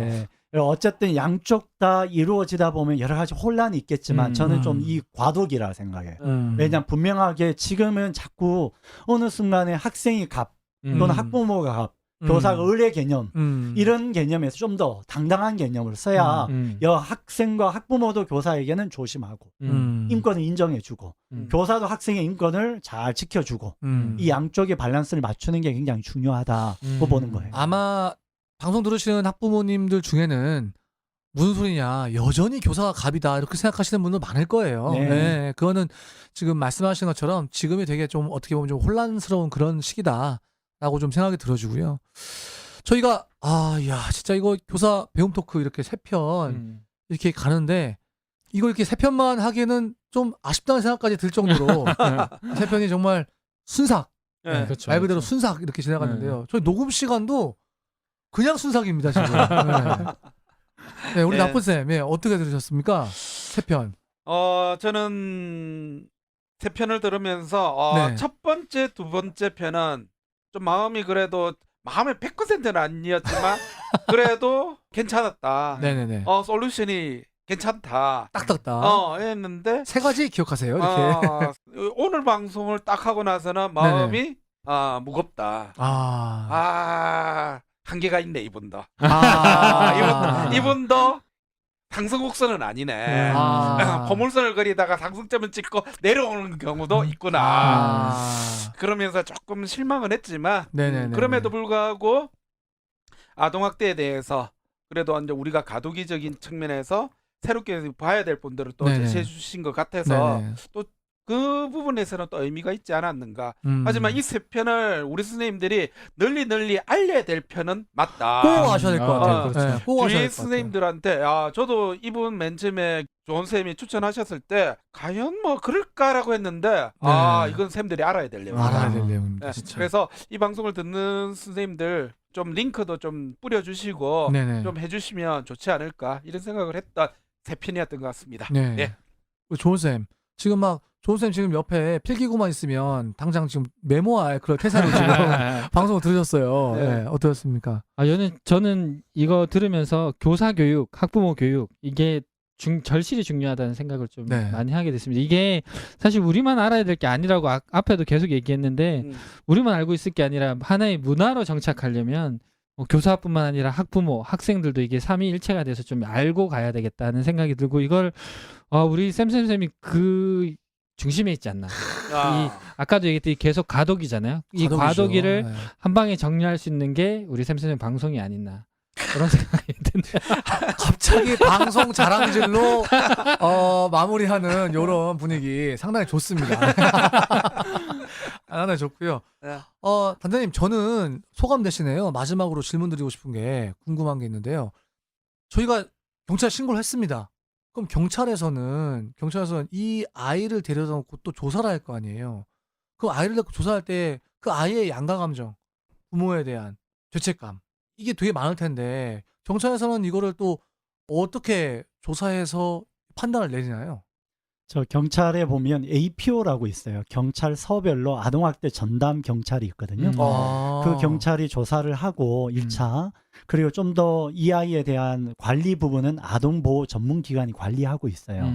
이제 어쨌든 양쪽 다 이루어지다 보면 여러 가지 혼란이 있겠지만 저는 좀 이 과도기라 생각해요. 왜냐하면 분명하게 지금은 자꾸 어느 순간에 학생이 갑 또는 학부모가 갑 교사가 의례 개념 이런 개념에서 좀 더 당당한 개념을 써야 학생과 학부모도 교사에게는 조심하고 인권을 인정해주고 교사도 학생의 인권을 잘 지켜주고 이 양쪽의 밸런스를 맞추는 게 굉장히 중요하다고 보는 거예요. 아마 방송 들으시는 학부모님들 중에는 무슨 소리냐, 여전히 교사가 갑이다 이렇게 생각하시는 분들 많을 거예요. 네. 네, 그거는 지금 말씀하신 것처럼 지금이 되게 좀 어떻게 보면 좀 혼란스러운 그런 시기다라고 좀 생각이 들어지고요. 저희가 진짜 이거 교사 배움 토크 이렇게 3편 이렇게 가는데 이걸 이렇게 3편만 하기에는 좀 아쉽다는 생각까지 들 정도로 3편이 정말 순삭, 네. 그렇죠. 말 그대로 그렇죠. 순삭 이렇게 지나갔는데요. 저희 녹음 시간도 그냥 순삭입니다 지금. 네, 우리 네. 나쁜쌤, 어떻게 들으셨습니까? 3편. 저는 3편을 들으면서 네. 첫 번째, 두 번째 편은 좀 마음이 그래도 마음의 100%는 아니었지만 그래도 괜찮았다. 네네네. 솔루션이 괜찮다. 딱딱딱. 했는데 3가지 기억하세요. 이렇게. 오늘 방송을 딱 하고 나서는 마음이 무겁다. 한계가 있네 이분도. 이분도 상승곡선은 아니네. 포물선을 그리다가 상승점을 찍고 내려오는 경우도 있구나. 그러면서 조금 실망은 했지만 네네네. 그럼에도 불구하고 아동학대에 대해서 그래도 이제 우리가 가두기적인 측면에서 새롭게 봐야 될 분들을 또 네네. 제시해 주신 것 같아서 네네. 그 부분에서는 또 의미가 있지 않았는가. 하지만 이 3편을 우리 선생님들이 널리 알려야 될 편은 맞다. 꼭 아셔야 될 것 같아요. 그렇죠. 네, 꼭 아셔야 주위 될 것 같아요. 선생님들한테 저도 이분 맨 처음에 조은 쌤이 추천하셨을 때 과연 뭐 그럴까라고 했는데 이건 선생님들이 알아야 될 내용. 알아야 될 내용입니다. 네, 진짜. 그래서 이 방송을 듣는 선생님들 좀 링크도 좀 뿌려주시고 네네. 좀 해주시면 좋지 않을까 이런 생각을 했던 3편이었던 것 같습니다. 네. 예. 조은쌤, 지금 조은쌤 지금 옆에 필기구만 있으면 당장 지금 메모할 그런 태세로 지금 방송을 들으셨어요. 네. 네, 어떠셨습니까? 저는 이거 들으면서 교사 교육, 학부모 교육 이게 절실히 중요하다는 생각을 좀 네. 많이 하게 됐습니다. 이게 사실 우리만 알아야 될 게 아니라고 앞에도 계속 얘기했는데 우리만 알고 있을 게 아니라 하나의 문화로 정착하려면 교사뿐만 아니라 학부모, 학생들도 이게 삼위일체가 돼서 좀 알고 가야 되겠다는 생각이 들고 이걸 우리 쌤이 그 중심에 있지 않나. 아까도 얘기했듯이 계속 과도기잖아요. 이 과도기죠. 과도기를 네. 한 방에 정리할 수 있는 게 우리 쌤 방송이 아니나 그런 생각이 드네요. 갑자기 방송 자랑질로 마무리하는 이런 분위기 상당히 좋습니다. 상당히 좋고요. 네. 단장님 저는 소감 대신에요. 마지막으로 질문 드리고 싶은 게 궁금한 게 있는데요. 저희가 경찰 신고를 했습니다. 그럼 경찰에서는 이 아이를 데려다 놓고 또 조사를 할 거 아니에요. 그 아이를 데리고 조사할 때 그 아이의 양가 감정, 부모에 대한 죄책감 이게 되게 많을 텐데 경찰에서는 이거를 또 어떻게 조사해서 판단을 내리나요? 저 경찰에 보면 APO라고 있어요. 경찰 서별로 아동학대 전담 경찰이 있거든요. 그 경찰이 조사를 하고 1차 그리고 좀 더 이 아이에 대한 관리 부분은 아동보호 전문기관이 관리하고 있어요.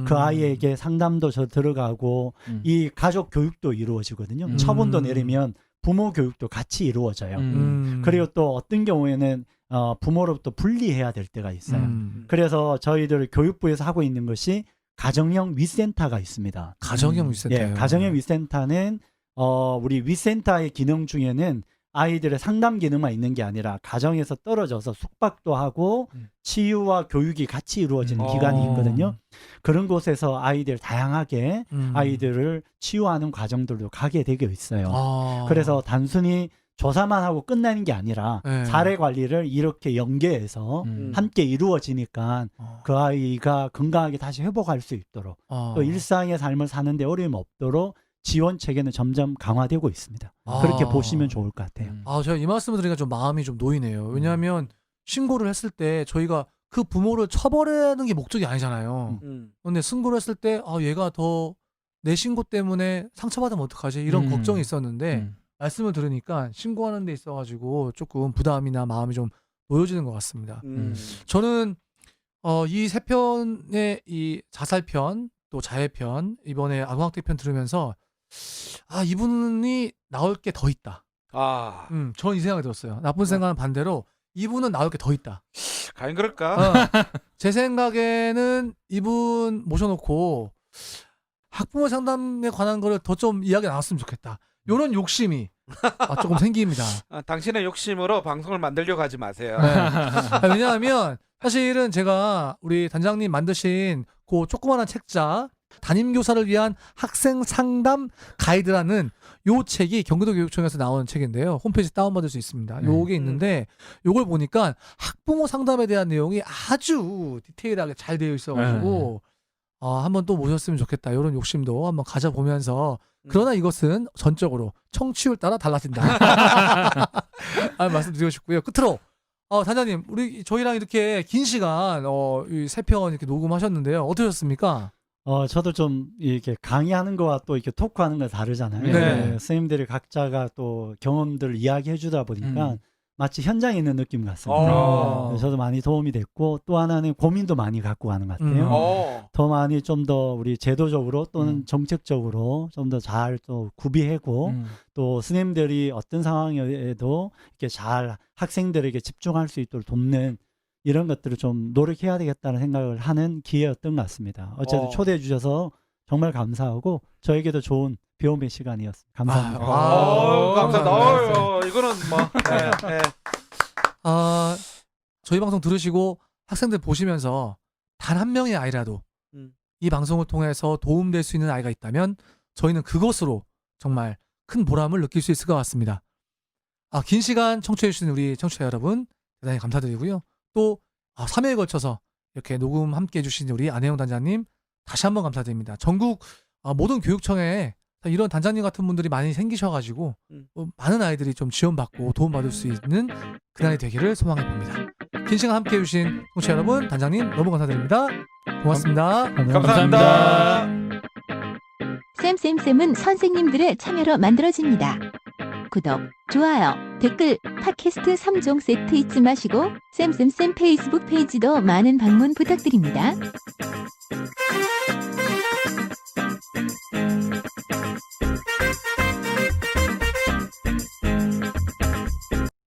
그 아이에게 상담도 들어가고 이 가족 교육도 이루어지거든요. 처분도 내리면 부모 교육도 같이 이루어져요. 그리고 또 어떤 경우에는 부모로부터 분리해야 될 때가 있어요. 그래서 저희들 교육부에서 하고 있는 것이 가정형 위센터가 있습니다. 가정형 위센터요. 예, 가정형 위센터는 우리 위센터의 기능 중에는 아이들의 상담 기능만 있는 게 아니라 가정에서 떨어져서 숙박도 하고 치유와 교육이 같이 이루어지는 기관이 있거든요. 그런 곳에서 아이들 다양하게 아이들을 치유하는 과정들도 가게 되어 있어요. 그래서 단순히 조사만 하고 끝나는 게 아니라 네. 사례 관리를 이렇게 연계해서 함께 이루어지니까 그 아이가 건강하게 다시 회복할 수 있도록 또 일상의 삶을 사는데 어려움 없도록 지원 체계는 점점 강화되고 있습니다. 그렇게 보시면 좋을 것 같아요. 제가 이 말씀을 드리니까 좀 마음이 좀 놓이네요. 왜냐하면 신고를 했을 때 저희가 그 부모를 처벌하는 게 목적이 아니잖아요. 근데 신고를 했을 때 얘가 더 내 신고 때문에 상처받으면 어떡하지? 이런 걱정이 있었는데 말씀을 들으니까 신고하는 데 있어가지고 조금 부담이나 마음이 좀 놓여지는 것 같습니다. 저는 이 세 편의 이 자살편 또 자해편 이번에 아동학대편 들으면서 이분이 나올 게 더 있다. 저는 이 생각이 들었어요. 나쁜 생각은 반대로 이분은 나올 게 더 있다. 과연 그럴까? 제 생각에는 이분 모셔놓고 학부모 상담에 관한 거를 더 좀 이야기 나왔으면 좋겠다. 요런 욕심이 조금 생깁니다. 당신의 욕심으로 방송을 만들려고 하지 마세요. 네. 왜냐하면 사실은 제가 우리 단장님 만드신 그 조그마한 책자 담임교사를 위한 학생 상담 가이드라는 요 책이 경기도교육청에서 나오는 책인데요. 홈페이지 다운받을 수 있습니다. 요게 있는데 요걸 보니까 학부모 상담에 대한 내용이 아주 디테일하게 잘 되어 있어가지고 한번 또 모셨으면 좋겠다. 이런 욕심도 한번 가져보면서 그러나 이것은 전적으로 청취율 따라 달라진다. 말씀드리고 싶고요. 끝으로 단장님 저희랑 이렇게 긴 시간 이 세 편 이렇게 녹음하셨는데요. 어떠셨습니까? 저도 좀 이렇게 강의하는 거와 또 이렇게 토크하는 거 다르잖아요. 네. 선생님들이 각자가 또 경험들을 이야기해 주다 보니까 마치 현장에 있는 느낌 같습니다. 저도 많이 도움이 됐고 또 하나는 고민도 많이 갖고 가는 것 같아요. 더 많이 좀 더 우리 제도적으로 또는 정책적으로 좀 더 잘 또 구비하고 또 선생님들이 어떤 상황에도 이렇게 잘 학생들에게 집중할 수 있도록 돕는 이런 것들을 좀 노력해야 되겠다는 생각을 하는 기회였던 것 같습니다. 어쨌든 초대해 주셔서 정말 감사하고 저에게도 좋은 배움의 시간이었습니다. 감사합니다. 감사합니다. 이거는 뭐 네. 저희 방송 들으시고 학생들 보시면서 단 한 명의 아이라도 이 방송을 통해서 도움될 수 있는 아이가 있다면 저희는 그것으로 정말 큰 보람을 느낄 수 있을 것 같습니다. 긴 시간 청취해 주신 우리 청취자 여러분 대단히 감사드리고요. 또 3회에 걸쳐서 이렇게 녹음 함께 해주신 우리 안혜영 단장님 다시 한번 감사드립니다. 전국 모든 교육청에 이런 단장님 같은 분들이 많이 생기셔가지고 많은 아이들이 좀 지원받고 도움받을 수 있는 그날이 되기를 소망해 봅니다. 긴 시간 함께 해주신 청취자 여러분, 단장님 너무 감사드립니다. 고맙습니다. 감사합니다. 쌤은 선생님들의 참여로 만들어집니다. 구독, 좋아요, 댓글, 팟캐스트 3종 세트 잊지 마시고 쌤쌤쌤 페이스북 페이지도 많은 방문 부탁드립니다.